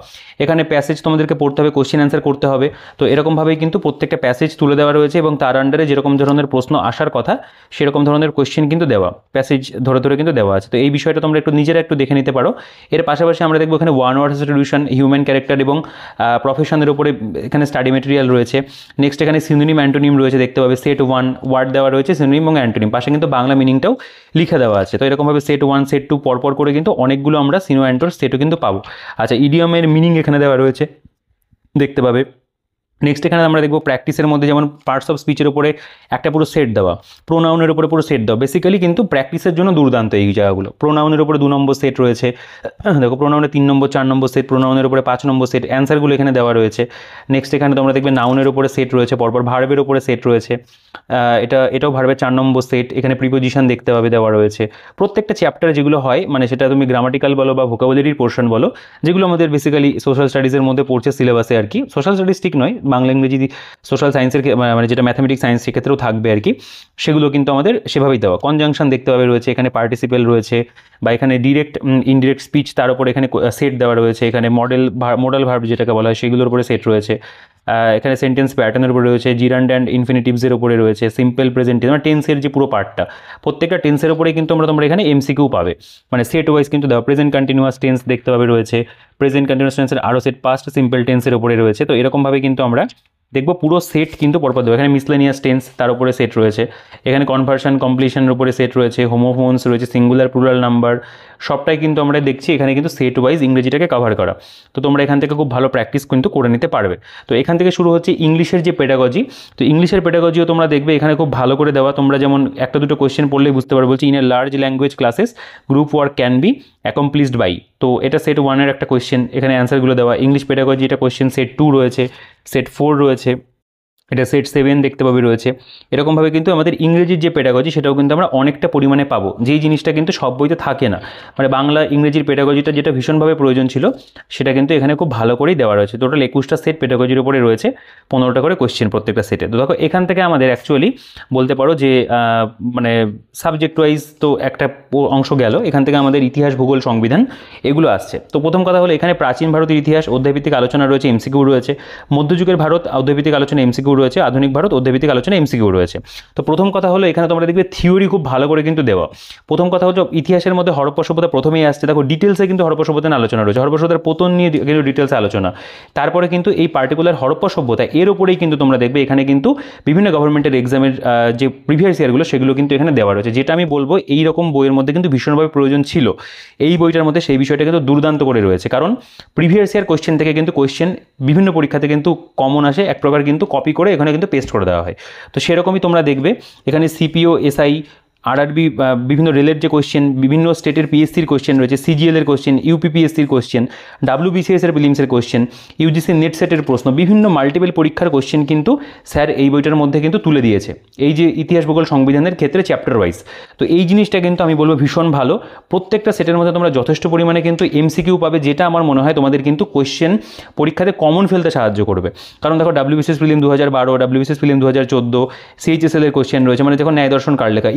এখানে প্যাসেজ তোমাদেরকে পড়তে হবে, কোয়েশ্চেন অ্যান্সার করতে হবে। তো এরকমভাবেই কিন্তু প্রত্যেকটা প্যাসেজ তুলে দেওয়া রয়েছে, এবং তার আন্ডারে যেরকম ধরনের প্রশ্ন আসার কথা সেরকম ধরনের কোয়েশ্চেন কিন্তু দেওয়া, প্যাসেজ ধরে ধরে কিন্তু দেওয়া আছে। তো এই বিষয়টা তোমরা একটু নিজেরা একটু দেখে নিতে পারো। এর পাশাপাশি আমরা দেখবো এখানে one word substitution, human character এবং প্রফেশনের উপরে এখানে স্টাডি মেটেরিয়াল রয়েছে। নেক্সট এখানে সিনোনিম অ্যান্টোনিম রয়েছে, দেখতে পাবে সেট 1 ওয়ার্ড দেওয়া রয়েছে, সিনোনিম এবং অ্যান্টোনিম, পাশে কিন্তু বাংলা মিনিংটাও লিখে দেওয়া আছে। তো এরকমভাবে সেট 1 সেট 2 পরপর করে কিন্তু অনেকগুলো আমরা সিনো অ্যান্টোর সেটও কিন্তু পাবো। আচ্ছা, ইডিয়মের মিনিং এখানে দেওয়া রয়েছে, দেখতে পাবে। নেক্সট এখানে আমরা দেখবো প্র্যাকটিসের মধ্যে যেমন পার্টস অফ স্পিচের উপরে একটা পুরো সেট দেওয়া, প্রোনাউনের উপরে পুরো সেট দেওয়া, বেসিক্যালি কিন্তু প্র্যাকটিসের জন্য দুর্দান্ত এই জায়গাগুলো। প্রোনাউনের উপরে 2 নম্বর সেট রয়েছে, দেখো প্রোনাউনের 3 নম্বর 4 নম্বর সেট, প্রোনাউনের উপরে 5 নম্বর সেট, অ্যান্সারগুলো এখানে দেওয়া রয়েছে। নেক্সট এখানে তোমরা দেখবে নাউনের উপরে সেট রয়েছে, পরপর ভার্বের উপরে সেট রয়েছে, এটাও ভার্বের 4 নম্বর সেট, এখানে প্রিপোজিশন দেখতে পাবে দেওয়া রয়েছে। প্রত্যেকটা চ্যাপ্টারে যেগুলো হয় মানে সেটা তুমি গ্রামাটিক্যাল বলো বা ভোকাবুলারির পোর্শন বলো, যেগুলো আমাদের বেসিক্যালি সোশ্যাল স্টাডিজের মধ্যে পড়ছে সিলেবাসে আর কি, সোশ্যাল স্টাডিজ ঠিক নয়, বাংলা ইংরেজি সোশ্যাল সায়েন্সের মানে যেটা ম্যাথামেটিক্স সায়েন্স সেক্ষেত্রেও থাকবে আর কি, সেগুলো কিন্তু আমাদের সেভাবেই দেওয়া। কনজাংশন দেখতে পাবে রয়েছে, এখানে পার্টিসিপেল রয়েছে, বা এখানে ডিরেক্ট ইনডিরেক্ট স্পিচ, তার উপরে এখানে সেট দেওয়া রয়েছে, এখানে মডেল ভার্ব যেটাকে বলা হয় সেগুলোর উপরে সেট রয়েছে, এখানে সেন্টেন্স প্যাটার্নের উপরে রয়েছে, জিরান্ড অ্যান্ড ইনফিনিটিভসের উপরে রয়েছে, সিম্পল প্রেজেন্ট মানে টেন্সের যে পুরো পার্টটা, প্রত্যেকটা টেন্সের উপরে কিন্তু তোমরা এখানে এমসিকিউ পাবে, মানে সেট ওয়াইজ কিন্তু দেওয়া। প্রেজেন্ট কন্টিনিউয়াস টেন্স দেখতে পাবে রয়েছে, প্রেজেন্ট কন্টিনিউয়াস টেন্সের আরও সেট পাস্ট সিম্পল টেন্সের উপরে রয়েছে। তো এরকমভাবে কিন্তু আমরা দেখবো পুরো সেট কিন্তু পরপর দেবো। এখানে মিসলেনিয়াস টেন্স তার উপরে সেট রয়েছে, এখানে কনভার্সন কমপ্লিশনের উপরে সেট রয়েছে, হোমোফোনস রয়েছে, সিঙ্গুলার প্লুরাল নাম্বার, সবটাই কিন্তু আমরা দেখছি এখানে কিন্তু সেট ওয়াইজ ইংরেজিটাকে কভার করা। তো তোমরা এখান থেকে খুব ভালো প্র্যাকটিস কিন্তু করে নিতে পারবে। তো এখান থেকে শুরু হচ্ছে ইংলিশের যে পেডাগজি। তো ইংলিশের পেডাগজিও তোমরা দেখবে এখানে খুব ভালো করে দেওয়া, তোমরা যেমন একটা দুটো কোয়েশ্চেন পড়লেই বুঝতে পারবে। বলছি in a large language classes group work can be accomplished by, তো এটা সেট 1-এর একটা কোয়েশ্চেন, এখানে অ্যান্সারগুলো দেওয়া। ইংলিশ পেডাগজি এটা কোয়েশ্চেন সেট 2 রয়েছে, সেট 4 রয়েছে, এটা সেট 7 দেখতে পাবে রয়েছে। এরকমভাবে কিন্তু আমাদের ইংরেজির যে পেডাগজি সেটাও কিন্তু আমরা অনেকটা পরিমাণে পাবো, যেই জিনিসটা কিন্তু সব বইতে থাকে না। মানে বাংলা ইংরেজির পেডাগজিটা যেটা ভীষণভাবে প্রয়োজন ছিল সেটা কিন্তু এখানে খুব ভালো করেই দেওয়া রয়েছে। টোটাল 21টা সেট পেডাগজির উপরে রয়েছে, 15টা করে কোয়েশ্চেন প্রত্যেকটা সেটে। তো দেখো এখান থেকে আমাদের অ্যাকচুয়ালি বলতে পারো যে মানে সাবজেক্ট ওয়াইজ তো একটা অংশ গেল, এখান থেকে আমাদের ইতিহাস, ভূগোল, সংবিধান এগুলো আসছে। তো প্রথম কথা হলো এখানে প্রাচীন ভারতের ইতিহাস অধ্যায়ভিত্তিক আলোচনা রয়েছে, এমসিকিউ রয়েছে। মধ্যযুগের ভারত অধ্যায়ভিত্তিক আলোচনা এমসিকিউ রয়েছে, আধুনিক ভারত অধ্যায়ভিত্তিক আলোচনা এমসিকিউ রয়েছে। তো প্রথম কথা হলো এখানে তোমরা দেখবে থিওরি খুব ভালো করে কিন্তু দেওয়া। প্রথম কথা হচ্ছে ইতিহাসের মধ্যে হরপ্পা সভ্যতা প্রথমেই আসছে, দেখো ডিটেলসে কিন্তু হরপ্পা সভ্যতা নিয়ে আলোচনা রয়েছে, হরপ্পা সভ্যতার পতন নিয়ে কিন্তু ডিটেলসে আলোচনা। তারপরে কিন্তু এই পার্টিকুলার হরপ্পা সভ্যতা এর উপরেই কিন্তু তোমরা দেখবে এখানে কিন্তু বিভিন্ন গভর্নমেন্টের এক্সামের যে প্রিভিয়াস ইয়ারগুলো সেগুলো কিন্তু এখানে দেওয়া রয়েছে, যেটা আমি বলবো এই রকম বইয়ের মধ্যে কিন্তু ভীষণভাবে প্রয়োজন ছিল। এই বইটার মধ্যে সেই বিষয়টা কিন্তু দুর্দান্ত করে রয়েছে, কারণ প্রিভিয়াস ইয়ার কোশ্চেন থেকে কিন্তু কোশ্চেন বিভিন্ন পরীক্ষাতে কিন্তু কমন আসে, এক প্রকার কিন্তু কপি করে এখানে কিন্তু পেস্ট করে দেওয়া হয়। তো সেরকমই তোমরা দেখবে এখানে সিপিও, এসআই, আরআরবি, বিভিন্ন রেলের যে কোশ্চেন, বিভিন্ন স্টেটের পিএসসির কোশ্চেন রয়েছে, সিজিএলের কোশ্চেন, ইউপিপিএসসির কোশ্চেন, ডাব্লিউবিসিএসের প্রিলিমসের কোশ্চেন, ইউজিসি নেট সেটের প্রশ্ন, বিভিন্ন মাল্টিপল পরীক্ষার কোশ্চেন কিন্তু স্যার এই বইটার মধ্যে কিন্তু তুলে দিয়েছে, এই যে ইতিহাস ভূগোল সংবিধানের ক্ষেত্রে চ্যাপ্টার ওয়াইজ। তো এই জিনিসটা কিন্তু আমি বলবো ভীষণ ভালো। প্রত্যেকটা সেটের মধ্যে তোমরা যথেষ্ট পরিমাণে কিন্তু এমসিকিউ পাবে, যেটা আমার মনে হয় তোমাদের কিন্তু কোশ্চেন পরীক্ষাতে কমন ফেলতে সাহায্য করবে। কারণ দেখো WBCS prelim 2012, WBCS prelim 2014, CHSL এর কোশ্চেন রয়েছে, মানে যখন ন্যায় দর্শন কার লেখা,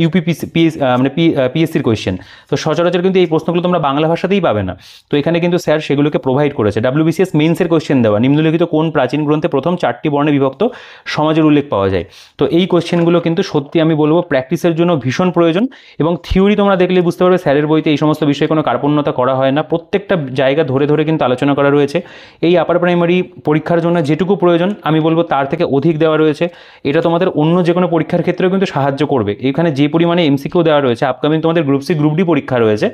পিএসসির কোয়েশ্চেন। তো সচরাচর কিন্তু এই প্রশ্নগুলো তোমরা বাংলা ভাষাতেই পাবে না, তো এখানে কিন্তু স্যার সেগুলোকে প্রোভাইড করেছে। ডাব্লিউবিসিএস মেইনসের কোয়েশ্চেন দেওয়া, নিম্নলিখিত কোন প্রাচীন গ্রন্থে প্রথম 4টি বর্ণে বিভক্ত সমাজের উল্লেখ পাওয়া যায়। তো এই কোয়েশ্চেনগুলো কিন্তু সত্যি আমি বলবো প্র্যাকটিসের জন্য ভীষণ প্রয়োজন, এবং থিওরি তোমরা দেখলে বুঝতে পারবে স্যারের বইতে এই সমস্ত বিষয়ে কোনো কার্পণ্যতা করা হয় না, প্রত্যেকটা জায়গা ধরে ধরে কিন্তু আলোচনা করা রয়েছে। এই আপার প্রাইমারি পরীক্ষার জন্য যেটুকু প্রয়োজন আমি বলবো তার থেকে অধিক দেওয়া রয়েছে। এটা তোমাদের অন্য যে কোনো পরীক্ষার ক্ষেত্রেও কিন্তু সাহায্য করবে। এখানে যে পরিমাণে এমসিকিউ দেওয়া রয়েছে, আপকামিং তোমাদের গ্রুপ সি গ্রুপ ডি পরীক্ষা রয়েছে,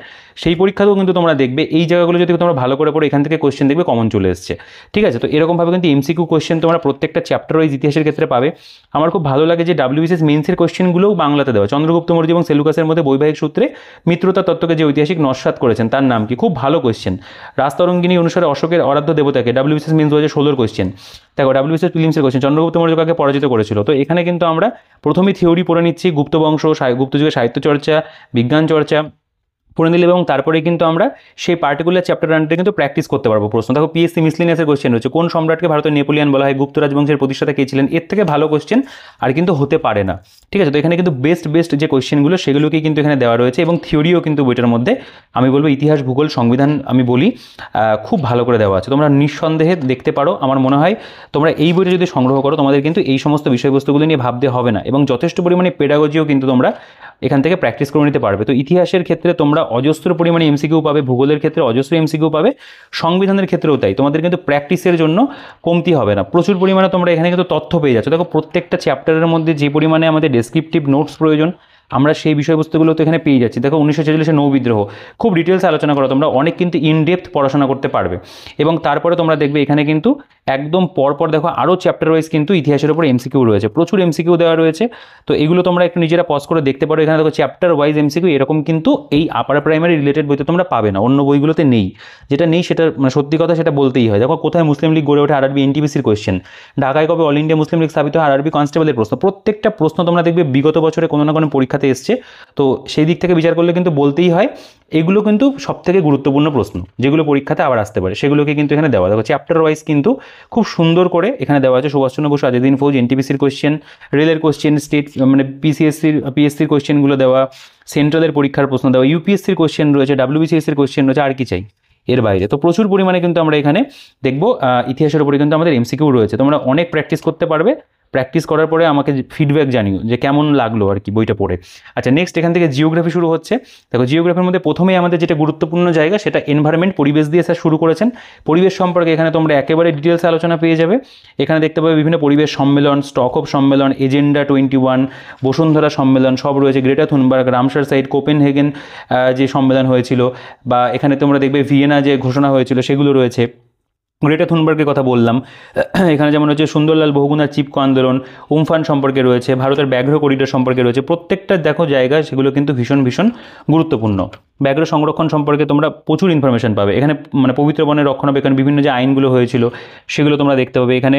সেই পরীক্ষাতেও কিন্তু তোমরা দেখবে এই জায়গাগুলো যদি তোমরা ভালো করে পড়ো এখান থেকে কোশ্চেন দেখবে কমন চলে এসছে। ঠিক আছে, তো এরকমভাবে কিন্তু এমসিকিউ কোশ্চেন তোমরা প্রত্যেকটা চ্যাপ্টার ওয়াইজ ইতিহাসের ক্ষেত্রে পাবে। আমার খুব ভালো লাগে যে ডাব্লিউবিসিএস মেইনসের কোশ্চেনগুলোও বাংলাতে দেওয়া। চন্দ্রগুপ্ত মৌর্য এবং সেলুকাসের মধ্যে বৈবাহিক সূত্রে মিত্রতা তত্ত্বকে যে ঐতিহাসিক নস্যাৎ করেছেন তার নাম কি, খুব ভালো কোশ্চেন। রাজতরঙ্গিনী অনুসারে অশোকের আরাধ্য দেবতাকে, ডাব্লিউবিসিএস মেইনস 2016 কোশ্চেন। দেখো ডাব্লিউবিসিএস প্রিলিমসের কোশ্চেন, চন্দ্রগুপ্ত মৌর্য কাকে পরাজিত করেছিল। তো এখানে কিন্তু আমরা প্রথমেই থিওরি পড়ে নিচ্ছি, গুপ্ত বংশ, গুপ্ত যুগের সাহিত্য চর্চা, বিজ্ঞান চর্চা পড়ে নিলে, এবং তারপরে কিন্তু আমরা সেই পার্টিকুলার চ্যাপ্টার আন্ডারে কিন্তু প্র্যাকটিস করতে পারবো প্রশ্ন। দেখো পিএসসি মিসলিনিয়াসের কোশ্চেন রয়েছে, কোন সম্রাটকে ভারতের নেপোলিয়ান বলা হয়, গুপ্ত রাজবংশের প্রতিষ্ঠাতা কে ছিলেন। এর থেকে ভালো কোশ্চেন আর কিন্তু হতে পারে না। ঠিক আছে, তো এখানে কিন্তু বেস্ট যে কোশ্চেনগুলো সেগুলোকেই কিন্তু এখানে দেওয়া রয়েছে, এবং থিওরিও কিন্তু বইটার মধ্যে আমি বলবো ইতিহাস ভূগোল সংবিধান আমি বলি খুব ভালো করে দেওয়া আছে, তোমরা নিঃসন্দেহে দেখতে পারো। আমার মনে হয় তোমরা এই বইটা যদি সংগ্রহ করো তোমাদের কিন্তু এই সমস্ত বিষয়বস্তুগুলো নিয়ে ভাবতে হবে না, এবং যথেষ্ট পরিমাণে পেডাগজিও কিন্তু তোমরা এখান থেকে প্র্যাকটিস করে নিতে পারবে। তো ইতিহাসের ক্ষেত্রে তোমরা অজস্র পরিমাণে এমসিকিউ পাবে, ভূগোলের ক্ষেত্রে অজস্র এমসিকিউ পাবে, সংবিধানের ক্ষেত্রেও তাই। তোমাদের কিন্তু প্র্যাকটিসের জন্য কমতি হবে না, প্রচুর পরিমাণে তোমরা এখানে কিন্তু তথ্য পেয়ে যাচ্ছ। দেখো প্রত্যেকটা চ্যাপ্টারের মধ্যে যে পরিমাণে আমাদের ডেসক্রিপটিভ নোটস প্রয়োজন আমরা সেই বিষয়বস্তুগুলো তো এখানে পেয়ে যাচ্ছি। দেখো 1946 নৌবিদ্রোহ খুব ডিটেলস আলোচনা করো, তোমরা অনেক কিন্তু ইনডেপথ পড়াশোনা করতে পারবে। এবং তারপরে তোমরা দেখবে এখানে কিন্তু একদম পরপর দেখো আরও চ্যাপ্টার ওয়াইজ কিন্তু ইতিহাসের উপর এমসিকিউ রয়েছে, প্রচুর এমসিকিউ দেওয়া রয়েছে। তো এগুলো তোমরা একটু নিজেরা পজ করে দেখতে পারো। এখানে দেখো চ্যাপ্টার ওয়াইজ এমসিকিউ এরকম কিন্তু এই আপার প্রাইমারি রিলেটেড বইতে তোমরা পাবে না, অন্য বইগুলোতে নেই। যেটা নেই সেটা মানে সত্যি কথা, সেটা বলতেই হয়। দেখো কোথায় মুসলিম লীগ গড়ে ওঠে, আরআরবি এনটিপিসির কোয়েশ্চেন। ঢাকায় কবে অল ইন্ডিয়া মুসলিম লীগ স্থাপিত হয়, আরআরবি কনস্টেবলের প্রশ্ন। প্রত্যেকটা প্রশ্ন তোমরা দেখবে বিগত বছরে কোনো না কোনো পরীক্ষাতে এসছে। তো সেই দিক থেকে বিচার করলে কিন্তু বলতেই হয় এগুলো কিন্তু সবথেকে গুরুত্বপূর্ণ প্রশ্ন, যেগুলো পরীক্ষাতে আবার আসতে পারে, সেগুলোকে কিন্তু এখানে দেওয়া। দেখো চ্যাপ্টার ওয়াইজ কিন্তু খুব সুন্দর করে এখানে দেওয়া আছে। সুভাষচন্দ্র বসু, আজাদিন ফৌজ, এনটিপিসির কোয়েশ্চেন, রেলের কোয়েশ্চেন, স্টেট মানে পিএসসির কোয়েশ্চেনগুলো দেওয়া, সেন্ট্রালের পরীক্ষার প্রশ্ন দেওয়া, ইউপিএসসির কোয়েশ্চেন রয়েছে, ডাব্লিউবিসিএসির কোয়েশ্চেন রয়েছে, আর কি চাই এর বাইরে। তো প্রচুর পরিমাণে কিন্তু আমরা এখানে দেখবো ইতিহাসের উপরে কিন্তু আমাদের এমসিকিউ রয়েছে। তোমরা অনেক প্র্যাকটিস করতে পারবে, প্র্যাকটিস করার পরে আমাকে ফিডব্যাক জানিও যে কেমন লাগলো আর কি বইটা পড়ে। আচ্ছা নেক্সট এখান থেকে জিওগ্রাফি শুরু হচ্ছে। দেখো জিওগ্রাফির মধ্যে প্রথমেই আমাদের যেটা গুরুত্বপূর্ণ জায়গা সেটা এনভায়রনমেন্ট, পরিবেশ দিয়ে স্যার শুরু করেছেন। পরিবেশ সম্পর্কে এখানে তোমরা একেবারে ডিটেলসে আলোচনা পেয়ে যাবে। এখানে দেখতে পাবে বিভিন্ন পরিবেশ সম্মেলন, স্টকহোম সম্মেলন, এজেন্ডা 21, বসুন্ধরা সম্মেলন সব রয়েছে। Greta Thunberg, Ramsar site, Copenhagen যে সম্মেলন হয়েছিল, বা এখানে তোমরা দেখবে ভিয়েনা যে ঘোষণা হয়েছিল সেগুলো রয়েছে। গ্রেটা থুনবার্গের কথা বললাম, এখানে যেমন হচ্ছে সুন্দরলাল বহুগুণার চিপকো আন্দোলন, উমফান সম্পর্কে রয়েছে, ভারতের ব্যাঘ্র করিডোর সম্পর্কে রয়েছে। প্রত্যেকটা দেখো জায়গা সেগুলো কিন্তু ভীষণ গুরুত্বপূর্ণ। ব্যাঘ্র সংরক্ষণ সম্পর্কে তোমরা প্রচুর ইনফরমেশন পাবে এখানে, মানে পবিত্র বনের রক্ষণাবেক্ষণ, বিভিন্ন যে আইনগুলো হয়েছিল সেগুলো তোমরা দেখতে পাবে। এখানে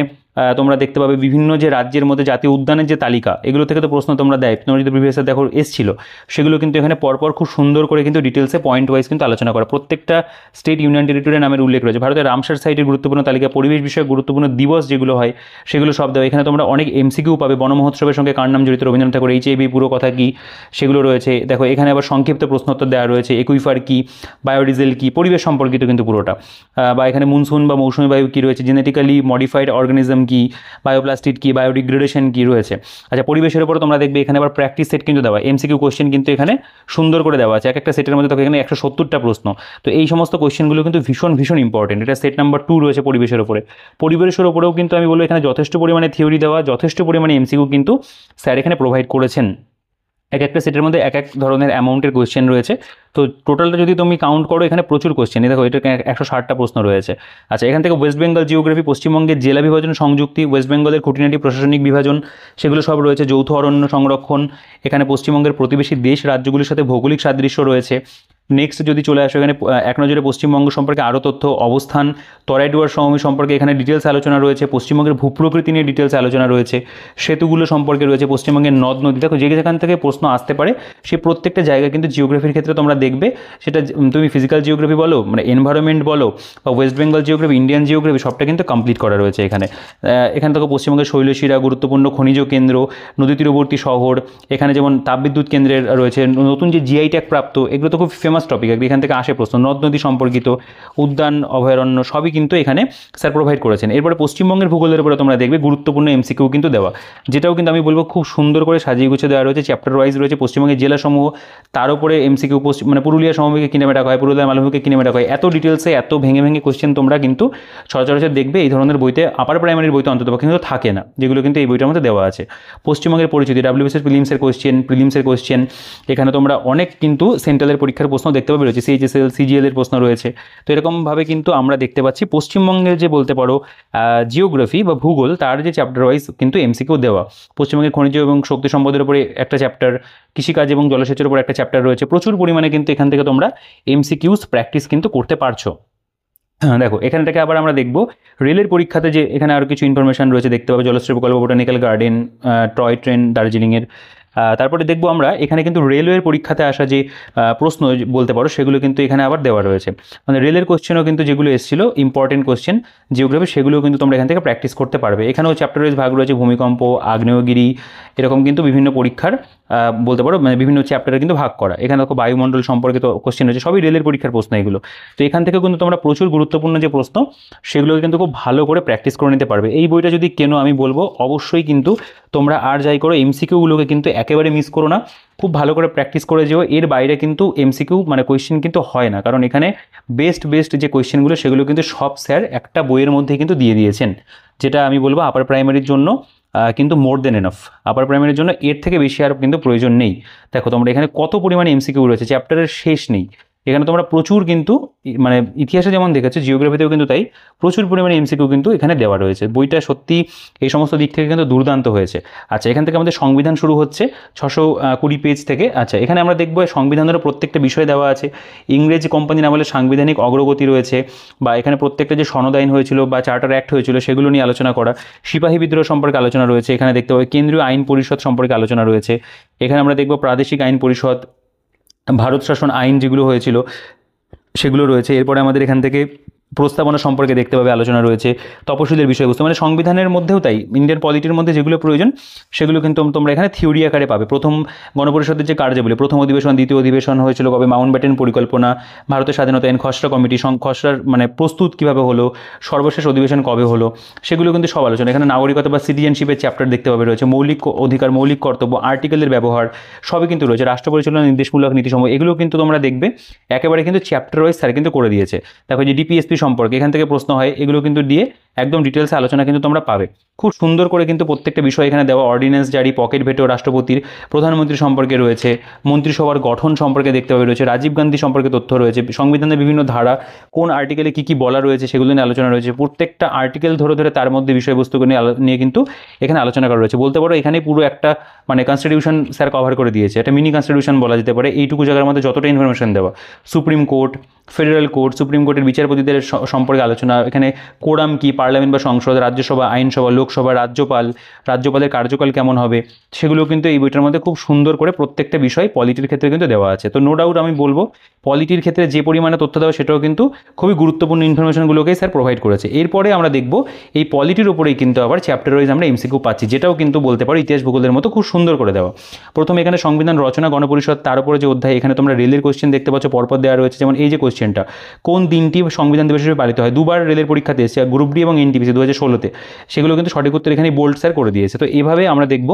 তোমরা দেখতে পাবে বিভিন্ন যে রাজ্যের মধ্যে জাতীয় উদ্যানের যে তালিকা, এগুলো থেকে তো প্রশ্ন তোমরা দেয়, তোমরা যদি প্রিভিয়াসে দেখো এসেছিল, সেগুলো কিন্তু এখানে পরপর খুব সুন্দর করে কিন্তু ডিটেলসে পয়েন্ট ওয়াইজ কিন্তু আলোচনা করা। প্রত্যেকটা স্টেট ইউনিয়ন টেরিটরির নামের উল্লেখ রয়েছে। ভারতের রামসার সাইটের গুরুত্বপূর্ণ তালিকা, পরিবেশ বিষয়ে গুরুত্বপূর্ণ দিবস যেগুলো হয় সেগুলো সব দেওয়া। এখানে তোমরা অনেক এমসিকিউ পাবে। বন মহোৎসবের সঙ্গে কার নাম জড়িত, রবীন্দ্রনাথ ঠাকুর, এইচআইভি পুরো কথা কি, সেগুলো রয়েছে। দেখো এখানে আবার সংক্ষিপ্ত প্রশ্নোত্তর দেওয়া রয়েছে। রয়েছে, একুইফার কি, বায়োডিজেল কি, পরিবেশ সম্পর্কিত কিন্তু পুরোটা, বা এখানে মনসুন বা মৌসুমী বায়ু কী রয়েছে, জেনেটিক্যালি মডিফাইড অর্গানিজম কি, বায়োপ্লাস্টিক কি, বায়োডিগ্রেডেশন কি রয়েছে। আচ্ছা, পরিবেশের উপর তোমরা দেখবে এখানে আবার প্র্যাকটিস সেট কিন্তু দেওয়া, এমসিকিউ কোশ্চেন কিন্তু এখানে সুন্দর করে দেওয়া আছে, এক একটা সেটের মধ্যে তোকে এখানে 170টা প্রশ্ন। তো এই সমস্ত কোশ্চেনগুলো কিন্তু ভীষণ ভীষণ ইম্পর্টেন্ট। এটা সেট নাম্বার 2 রয়েছে পরিবেশের উপরে। পরিবেশের উপরেও কিন্তু আমি বলবো এখানে যথেষ্ট পরিমাণে থিওরি দেওয়া, যথেষ্ট পরিমাণে এমসিকিউ কিন্তু স্যার এখানে প্রোভাইড করেছেন। এক একটা সেটের মধ্যে এক এক ধরনের অ্যামাউন্টের কোয়েশ্চেন রয়েছে। তো টোটালটা যদি তুমি কাউন্ট করো এখানে প্রচুর কোয়েশ্চেন, দেখো এটা 160টা প্রশ্ন রয়েছে। আচ্ছা, এখান থেকে ওয়েস্ট বেঙ্গল জিওগ্রাফি, পশ্চিমবঙ্গের জেলা বিভাজন সংযুক্তি, ওয়েস্ট বেঙ্গলের খুঁটিনাটি প্রশাসনিক বিভাজন, সেগুলো সব রয়েছে। যৌথ অরণ্য সংরক্ষণ, এখানে পশ্চিমবঙ্গের প্রতিবেশী দেশ রাজ্যগুলির সাথে ভৌগোলিক সাদৃশ্য রয়েছে। নেক্সট যদি চলে আসো এখানে এক নজরে পশ্চিমবঙ্গ সম্পর্কে আরও তথ্য, অবস্থান, তরাইডুয়ার সমভূমি সম্পর্কে এখানে ডিটেলস আলোচনা রয়েছে, পশ্চিমবঙ্গের ভূপ্রকৃতি নিয়ে ডিটেলস আলোচনা রয়েছে, সেতুগুলো সম্পর্কে রয়েছে, পশ্চিমবঙ্গের নদ নদী। দেখো যেখান থেকে প্রশ্ন আসতে পারে সেই প্রত্যেকটা জায়গা কিন্তু জিওগ্রাফির ক্ষেত্রে তোমরা দেখবে, সেটা তুমি ফিজিক্যাল জিওগ্রাফি বলো, মানে এনভায়রনমেন্ট বলো, বা West Bengal geography, Indian geography, সবটা কিন্তু কমপ্লিট করা রয়েছে এখানে। এখান থেকে পশ্চিমবঙ্গের শৈলশিরা, গুরুত্বপূর্ণ খনিজ কেন্দ্র, নদী তীরবর্তী শহর, এখানে যেমন তাপবিদ্যুৎ কেন্দ্রের রয়েছে, নতুন যে জিআই ট্যাগ প্রাপ্ত, এগুলো তো খুব ফেমাস টপিক, এখান থেকে আসে প্রশ্ন। নদ নদী সম্পর্কিত, উদ্যান, অভয়ারণ্য সবই কিন্তু এখানে স্যার প্রোভাইড করেছেন। এরপরে পশ্চিমবঙ্গের ভূগোলের উপরে তোমরা দেখবে গুরুত্বপূর্ণ এমসিকিউ কিন্তু দেওয়া, যেটাও কিন্তু আমি বলবো খুব সুন্দর করে সাজিয়ে গুছিয়ে দেওয়া রয়েছে, চ্যাপ্টার ওয়াইজ রয়েছে। পশ্চিমবঙ্গের জেলাসমূহ, তার উপরে এমসিকিউ, মানে পুরুলিয়া সমভূমিকে কিনে মেটা হয়, পুরুলিয়া মালভূমিকে কিনে মেটা হয়, এত ডিটেলসে এত ভেঙে ভেঙে কোশ্চেন তোমরা কিন্তু সচরাচর দেখবে এই ধরনের বইতে, আপার প্রাইমারির বইতে অন্ততপক্ষে কিন্তু থাকে না, যেগুলো কিন্তু এই বইটার মধ্যে দেওয়া আছে। পশ্চিমবঙ্গের পরিচিতি, ডাব্লিউবিসিএস প্রিলিমসের কোশ্চেন, এখানে তোমরা অনেক কিন্তু সেন্ট্রালের পরীক্ষার প্রশ্ন দেখতে পাবে রয়েছে, সিএইচএসএল, সিজিএল এর প্রশ্ন রয়েছে। তো এরকমভাবে কিন্তু আমরা দেখতে পাচ্ছি পশ্চিমবঙ্গের যে বলতে পারো জিওগ্রাফি বা ভূগোল, তার যে চ্যাপ্টার ওয়াইজ কিন্তু এমসিকিউ দেওয়া। পশ্চিমবঙ্গের খনিজ এবং শক্তি সম্পদের উপরে একটা চ্যাপ্টার, কৃষিকাজ এবং জলসেচের উপর একটা চ্যাপ্টার রয়েছে। প্রচুর পরিমাণে কিন্তু এখান থেকে তোমরা এমসিকিউস প্র্যাকটিস কিন্তু করতে পারছো। হ্যাঁ, দেখো এখান থেকে আবার আমরা দেখব রেলের পরীক্ষাতে যে এখানে আরও কিছু ইনফরমেশন রয়েছে দেখতে পাবে, জলশ্রী প্রকল্প, বোটানিক্যাল গার্ডেন, টয় ট্রেন দার্জিলিংয়ের। তারপরে দেখবো আমরা এখানে কিন্তু রেলওয়ের পরীক্ষাতে আসা যে প্রশ্ন বলতে পারো, সেগুলো কিন্তু এখানে আবার দেওয়া রয়েছে। মানে রেলের কোশ্চেনও কিন্তু যেগুলো এসেছিলো ইম্পর্টেন্ট কোশ্চেন জিওগ্রাফি, সেগুলোও কিন্তু তোমরা এখান থেকে প্র্যাকটিস করতে পারবে। এখানেও চ্যাপ্টার ওয়াইজ ভাগ রয়েছে, ভূমিকম্প, আগ্নেয়গিরি, এরকম কিন্তু বিভিন্ন পরীক্ষার বলতে পারো, মানে বিভিন্ন চ্যাপ্টারে কিন্তু ভাগ করা। এখানে দেখো বায়ুমণ্ডল সম্পর্কিত কোশ্চেন রয়েছে, সবই রেলের পরীক্ষার প্রশ্ন এগুলো। তো এখান থেকে কিন্তু তোমরা প্রচুর গুরুত্বপূর্ণ যে প্রশ্ন, সেগুলোকে কিন্তু খুব ভালো করে প্র্যাকটিস করে নিতে পারবে। এই বইটা যদি কেনো, আমি বলবো অবশ্যই কিন্তু তোমরা আর যাই করো এমসিকিউগুলোকে কিন্তু একেবারে মিস করো না, খুব ভালো করে প্র্যাকটিস করে যেও। এর বাইরে কিন্তু এমসিকিউ মানে কোয়েশ্চেন কিন্তু হয় না, কারণ এখানে বেস্ট যে কোয়েশ্চেনগুলো, সেগুলো কিন্তু সব স্যার একটা বইয়ের মধ্যে কিন্তু দিয়ে দিয়েছেন, যেটা আমি বলবো আপার প্রাইমারির জন্য কিন্তু মোর দেন এনাফ। আপার প্রাইমারির জন্য এর থেকে বেশি আর কিন্তু প্রয়োজন নেই। দেখো তোমরা এখানে কত পরিমাণে এমসিকিউ রয়েছে, চ্যাপ্টারের শেষ নেই। এখানে তোমরা প্রচুর কিন্তু মানে ইতিহাসে যেমন দেখেছো, জিওগ্রাফিতেও কিন্তু তাই প্রচুর পরিমাণে এমসিকিউ কিন্তু এখানে দেওয়া রয়েছে। বইটা সত্যি এই সমস্ত দিক থেকে কিন্তু দুর্দান্ত হয়েছে। আচ্ছা, এখান থেকে আমাদের সংবিধান শুরু হচ্ছে 620 পেজ থেকে। আচ্ছা, এখানে আমরা দেখবো সংবিধানেরও প্রত্যেকটা বিষয় দেওয়া আছে। ইংরেজ কোম্পানির আমলে সাংবিধানিক অগ্রগতি রয়েছে, বা এখানে প্রত্যেকটা যে সনদ আইন হয়েছিল বা চার্টার অ্যাক্ট হয়েছিল, সেগুলো নিয়ে আলোচনা করা। সিপাহী বিদ্রোহ সম্পর্কে আলোচনা রয়েছে, এখানে দেখতে পাবে কেন্দ্রীয় আইন পরিষদ সম্পর্কে আলোচনা রয়েছে। এখানে আমরা দেখব প্রাদেশিক আইন পরিষদ, ভারত শাসন আইন যেগুলো হয়েছিল সেগুলো রয়েছে। এরপরে আমাদের এখান থেকে প্রস্তাবনা সম্পর্কে দেখতে পাবে আলোচনা রয়েছে, তপশিলের বিষয়বস্তু, মানে সংবিধানের মধ্যেও তাই ইন্ডিয়ান পলিটির মধ্যে যেগুলো প্রয়োজন সেগুলো কিন্তু তোমরা এখানে থিওরি আকারে পাবে। প্রথম গণপরিষদের যে কার্যাবলী, প্রথম অধিবেশন, দ্বিতীয় অধিবেশন হয়েছিল কবে, মাউন্টব্যাটেন পরিকল্পনা, ভারতের স্বাধীনতা আইন, খসড়া কমিটি, খসড়ার মানে প্রস্তুত কীভাবে হলো, সর্বশেষ অধিবেশন কবে হলো, সেগুলো কিন্তু সব আলোচনা। এখানে নাগরিকতা বা সিটিজেনশিপের চ্যাপ্টার দেখতে পাবে রয়েছে, মৌলিক অধিকার, মৌলিক কর্তব্য, আর্টিকেলের ব্যবহার সবই কিন্তু রয়েছে, রাষ্ট্র পরিচালনা নির্দেশমূলক নীতিসমূহ, এগুলো কিন্তু তোমরা দেখবে একেবারে কিন্তু চ্যাপ্টার ওয়াইজ স্যার কিন্তু করে দিয়েছে। দেখো যে ডিপিএসপি সম্পর্কে এখান থেকে প্রশ্ন হয়, এগুলো কিন্তু দিয়ে একদম ডিটেলসে আলোচনা কিন্তু তোমরা পাবে। খুব সুন্দর করে কিন্তু প্রত্যেকটা বিষয় এখানে দেওয়া, অর্ডিন্যান্স জারি, পকেট ভেটো, রাষ্ট্রপতির, প্রধানমন্ত্রী সম্পর্কে রয়েছে, মন্ত্রিসভার গঠন সম্পর্কে দেখতে পাবে রয়েছে, রাজীব গান্ধী সম্পর্কে তথ্য রয়েছে, সংবিধানের বিভিন্ন ধারা, কোন আর্টিকেলে কী কী বলা রয়েছে সেগুলো নিয়ে আলোচনা রয়েছে। প্রত্যেকটা আর্টিকেল ধরে ধরে তার মধ্যে বিষয়বস্তুকে নিয়ে কিন্তু এখানে আলোচনা করা রয়েছে। বলতে পারো এখানে পুরো একটা মানে কনস্টিটিউশন স্যার কভার করে দিয়েছে, একটা মিনি কনস্টিটিউশন বলা যেতে পারে। এইটুকু জায়গার মধ্যে যতটা ইনফরমেশন দেওয়া, supreme court, federal court, supreme কোর্টের বিচারপতিদের সম্পর্কে আলোচনা, এখানে কোরাম কি, পার্লামেন্ট বা সংসদ, রাজ্যসভা, আইনসভা, লোকসভা, রাজ্যপালের কার্যকাল কেমন হবে, সেগুলো কিন্তু এই বইটার মধ্যে খুব সুন্দর করে প্রত্যেকটা বিষয় পলিটির ক্ষেত্রে কিন্তু দেওয়া আছে। তো নো ডাউট আমি বলবো পলিটির ক্ষেত্রে যে পরিমাণে তথ্য দেওয়া সেটাও কিন্তু খুবই গুরুত্বপূর্ণ ইনফরমেশনগুলোকেই স্যার প্রোভাইড করেছে। এরপরে আমরা দেখব এই পলিটির উপরেই কিন্তু আবার চ্যাপ্টার ওয়াইজ আমরা এমসিকিউ পাচ্ছি, যেটাও কিন্তু বলতে পারো ইতিহাস ভূগোলের মতো খুব সুন্দর করে দেওয়া। প্রথমে এখানে সংবিধান রচনা, গণপরিষদ, তার উপরে যে অধ্যায়, এখানে তোমরা রেলের কোশ্চেন দেখতে পাচ্ছ পরপর দেওয়া রয়েছে। যেমন এই যে কোশ্চেনটা, কোন দিনটি সংবিধান দিবস হিসেবে পালিত হয়, দুবার রেলের পরীক্ষাতে এসেছে, গ্রুপ ডি এবং এনটিপিসি 2016-তে, সেগুলো কিন্তু সঠিক উত্তর এখানে বোল্ড স্যার করে দিয়েছে। তো এভাবে আমরা দেখব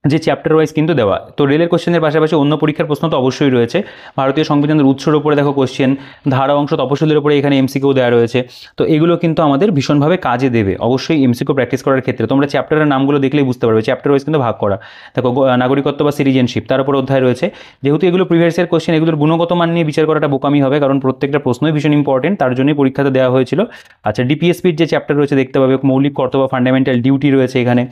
যে চ্যাপ্টার ওয়াইজ কিন্তু দেওয়া। তো রেলের কোশ্চেনের পাশাপাশি অন্য পরীক্ষার প্রশ্ন তো অবশ্যই রয়েছে। ভারতীয় সংবিধানের উৎসের উপরে দেখো কোশ্চেন, ধারা অংশ তপশিলের উপরে এখানে এমসিকিউ দেওয়া রয়েছে। তো এগুলো কিন্তু আমাদের ভীষণভাবে কাজে দেবে অবশ্যই এমসিকিউ প্র্যাকটিস করার ক্ষেত্রে। তোমরা চ্যাপ্টারের নামগুলো দেখলেই বুঝতে পারবে, চ্যাপ্টার ওয়াইজ কিন্তু ভাগ করা। দেখো নাগরিকত্ব বা সিটিজেনশিপ, তার উপর অধ্যায় রয়েছে। যেহেতু এগুলো প্রিভিয়াস ইয়ার কোশ্চেন, এগুলোর গুণগত মান নিয়ে বিচার করাটা বোকামি হবে, কারণ প্রত্যেকটা প্রশ্নই ভীষণ ইম্পর্টেন্ট, তার জন্যই পরীক্ষাতে দেওয়া হয়েছিল। আচ্ছা, ডিপিএসপির যে চ্যাপ্টার রয়েছে দেখতে পাবে, মৌলিক কর্তব্য ফান্ডামেন্টাল ডিউটি রয়েছে এখানে।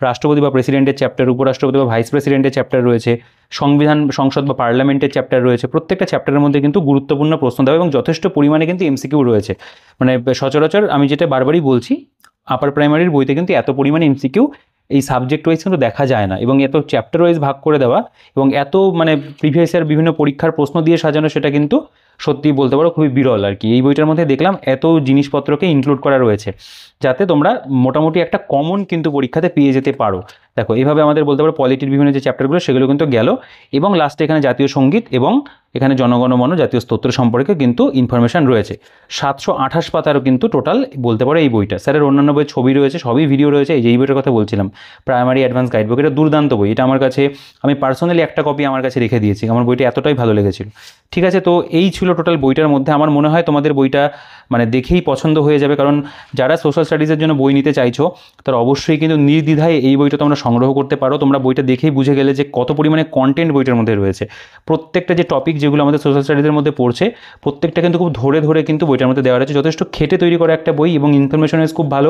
রাষ্ট্রপতি বা প্রেসিডেন্টের চ্যাপ্টার, উপরাষ্ট্রপতি বা ভাইস প্রেসিডেন্টের চ্যাপ্টার রয়েছে, সংবিধান, সংসদ বা পার্লামেন্টের চ্যাপ্টার রয়েছে। প্রত্যেকটা চ্যাপ্টারের মধ্যে কিন্তু গুরুত্বপূর্ণ প্রশ্ন দেওয়া এবং যথেষ্ট পরিমাণে কিন্তু এমসিকিউ রয়েছে। মানে সচরাচর আমি যেটা বারবারই বলছি, আপার প্রাইমারির বইতে কিন্তু এত পরিমাণে এমসিকিউ এই সাবজেক্ট ওয়াইজ কিন্তু দেখা যায় না, এবং এত চ্যাপ্টার ওয়াইজ ভাগ করে দেওয়া এবং এত মানে প্রিভিয়াস ইয়ার বিভিন্ন পরীক্ষার প্রশ্ন দিয়ে সাজানো, সেটা কিন্তু সত্যি বলতে পারো খুবই বিরল আর কি। এই বইটার মধ্যে দেখলাম এত জিনিসপত্রকে ইনক্লুড করা রয়েছে যাতে তোমরা মোটামুটি একটা কমন কিন্তু পরীক্ষাতে পেয়ে যেতে পারো। দেখো এইভাবে আমাদের বলতে পারো পলিটির বিভিন্ন যে চ্যাপ্টারগুলো সেগুলো কিন্তু গেল, এবং লাস্টে এখানে জাতীয় সঙ্গীত এবং এখানে জনগণমন জাতীয় স্তোত্র সম্পর্কে কিন্তু ইনফরমেশন রয়েছে। 728 পাতারও কিন্তু টোটাল বলতে পারো এই বইটা। স্যারের অন্যান্য বই ছবি রয়েছে, সবই ভিডিও রয়েছে। এই যে এই বইটার কথা বলছিলাম, প্রাইমারি অ্যাডভান্স গাইড বুক, এটা দুর্দান্ত বই। এটা আমার কাছে, আমি পার্সোনালি একটা কপি আমার কাছে রেখে দিয়েছি, আমার বইটা এতটাই ভালো লেগেছিল। ঠিক আছে, তো এই ছিল টোটাল বইটার মধ্যে। আমার মনে হয় তোমাদের বইটা মানে দেখেই পছন্দ হয়ে যাবে, কারণ যারা সোশ্যাল স্টাডিজের জন্য বই নিতে চাইছো তারা অবশ্যই কিন্তু নির্দ্বিধায় এই বইটা তোমরা সংগ্রহ করতে পারো। তোমরা বইটা দেখেই বুঝে গেলে যে কত পরিমাণে কন্টেন্ট বইটার মধ্যে রয়েছে। প্রত্যেকটা যে টপিক যেগুলো আমাদের সোশ্যাল স্টাডিজের মধ্যে পড়ছে, প্রত্যেকটা কিন্তু খুব ধরে ধরে কিন্তু বইটার মধ্যে দেওয়া আছে। যথেষ্ট খেটে তৈরি করা একটা বই, এবং ইনফরমেশন ওয়াইজ খুব ভালো,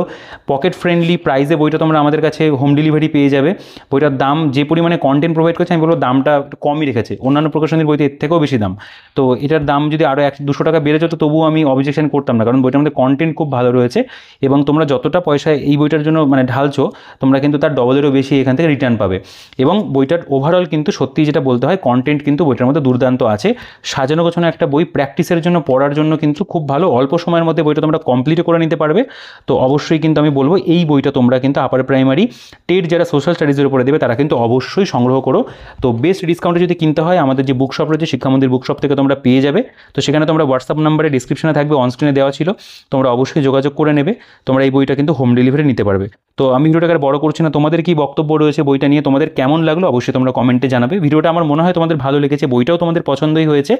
পকেট ফ্রেন্ডলি প্রাইসে বইটা তোমরা আমাদের কাছে হোম ডেলিভারি পেয়ে যাবে। বইটার দাম যে পরিমাণে কন্টেন্ট প্রোভাইড করছে, আমি বলবো দামটা একটু কমই রেখেছে, অন্যান্য প্রকাশনীর বইতে এর থেকেও বেশি দাম। তো এটার দাম যদি আরও 100-200 টাকা বেড়ে যেত তবুও আমি অবজেকশন করতাম না, কারণ বইটার মধ্যে কন্টেন্ট খুব ভালো রয়েছে, এবং তোমরা যতটা পয়সা এই বইটার জন্য মানে ঢালছো, তোমরা কিন্তু তার ডবলেরও বেশি এখান থেকে রিটার্ন পাবে। এবং বইটার ওভারঅল কিন্তু সত্যিই যেটা বলতে হয়, কন্টেন্ট কিন্তু বইটার মধ্যে দুর্দান্ত আছে। সাজানো গোছানো একটা বই, প্র্যাকটিসের জন্য, পড়ার জন্য কিন্তু খুব ভালো। অল্প সময়ের মধ্যে বইটা তোমরা কমপ্লিট করে নিতে পারবে। তো অবশ্যই কিন্তু আমি বলবো এই বইটা তোমরা কিন্তু আপার প্রাইমারি টেট যারা সোশ্যাল স্টাডিজের উপরে দেবে তারা কিন্তু অবশ্যই সংগ্রহ করো। তো বেস্ট ডিসকাউন্টে যদি কিনতে হয়, আমাদের যে বুকশপ রয়েছে শিক্ষামন্দির বুকশপ থেকে তোমরা পেয়ে যাবে। তো সেখানে তোমরা হোয়াটসঅ্যাপ নাম্বারে ডিসক্রিপশনে থাকবে, অন স্ক্রিনে দেওয়া ছিল, তোমরা অবশ্যই যোগাযোগ করে নেবে। তোমরা এই বইটা কিন্তু হোম ডেলিভারি নিতে পারবে। তো আমি ভিডিওটাকে আর বড় করছি না, তোমাদের কি বক্তব্য রয়েছে বইটা নিয়ে, তোমাদের কেমন লাগলো অবশ্যই তোমরা কমেন্টে জানাবে। ভিডিওটা আমার মনে হয় তোমাদের ভালো লেগেছে, বইটাও তোমাদের পছন্দই হয়েছে।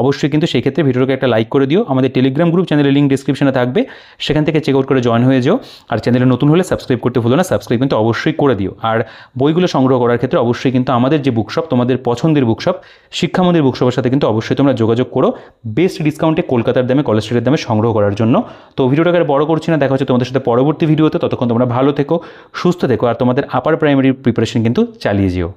অবশ্যই কিন্তু সেই ক্ষেত্রে ভিডিওটাকে একটা লাইক করে দিও। আমাদের টেলিগ্রাম গ্রুপ চ্যানেলের লিঙ্ক ডিসক্রিপশনে থাকবে, সেখান থেকে চেক আউট করে জয়েন হয়ে যাও। আর চ্যানেলে নতুন হলে সাবস্ক্রাইব করতে ভুলো না, সাবস্ক্রাইব কিন্তু অবশ্যই করে দিও। আর বইগুলো সংগ্রহ করার ক্ষেত্রে অবশ্যই কিন্তু আমাদের যে বুকশপ, তোমাদের পছন্দের বুকশপ শিক্ষামন্দির বুকশপের সাথে কিন্তু অবশ্যই তোমরা যোগাযোগ করো বেস্ট ডিসকাউন্টে কলকাতার দামে, কলেজ স্ট্রিটের দামে সংগ্রহ করার জন্য। তো ভিডিওটাকে আর বড় করছি না, দেখা হচ্ছে তোমাদের সাথে পরবর্তী ভিডিওতে। ততক্ষণ তোমরা ভালো থেকো, সুস্থ থেকো, আর তোমাদের আপার প্রাইমারি প্রিপারেশন কিন্তু চালিয়ে যেও।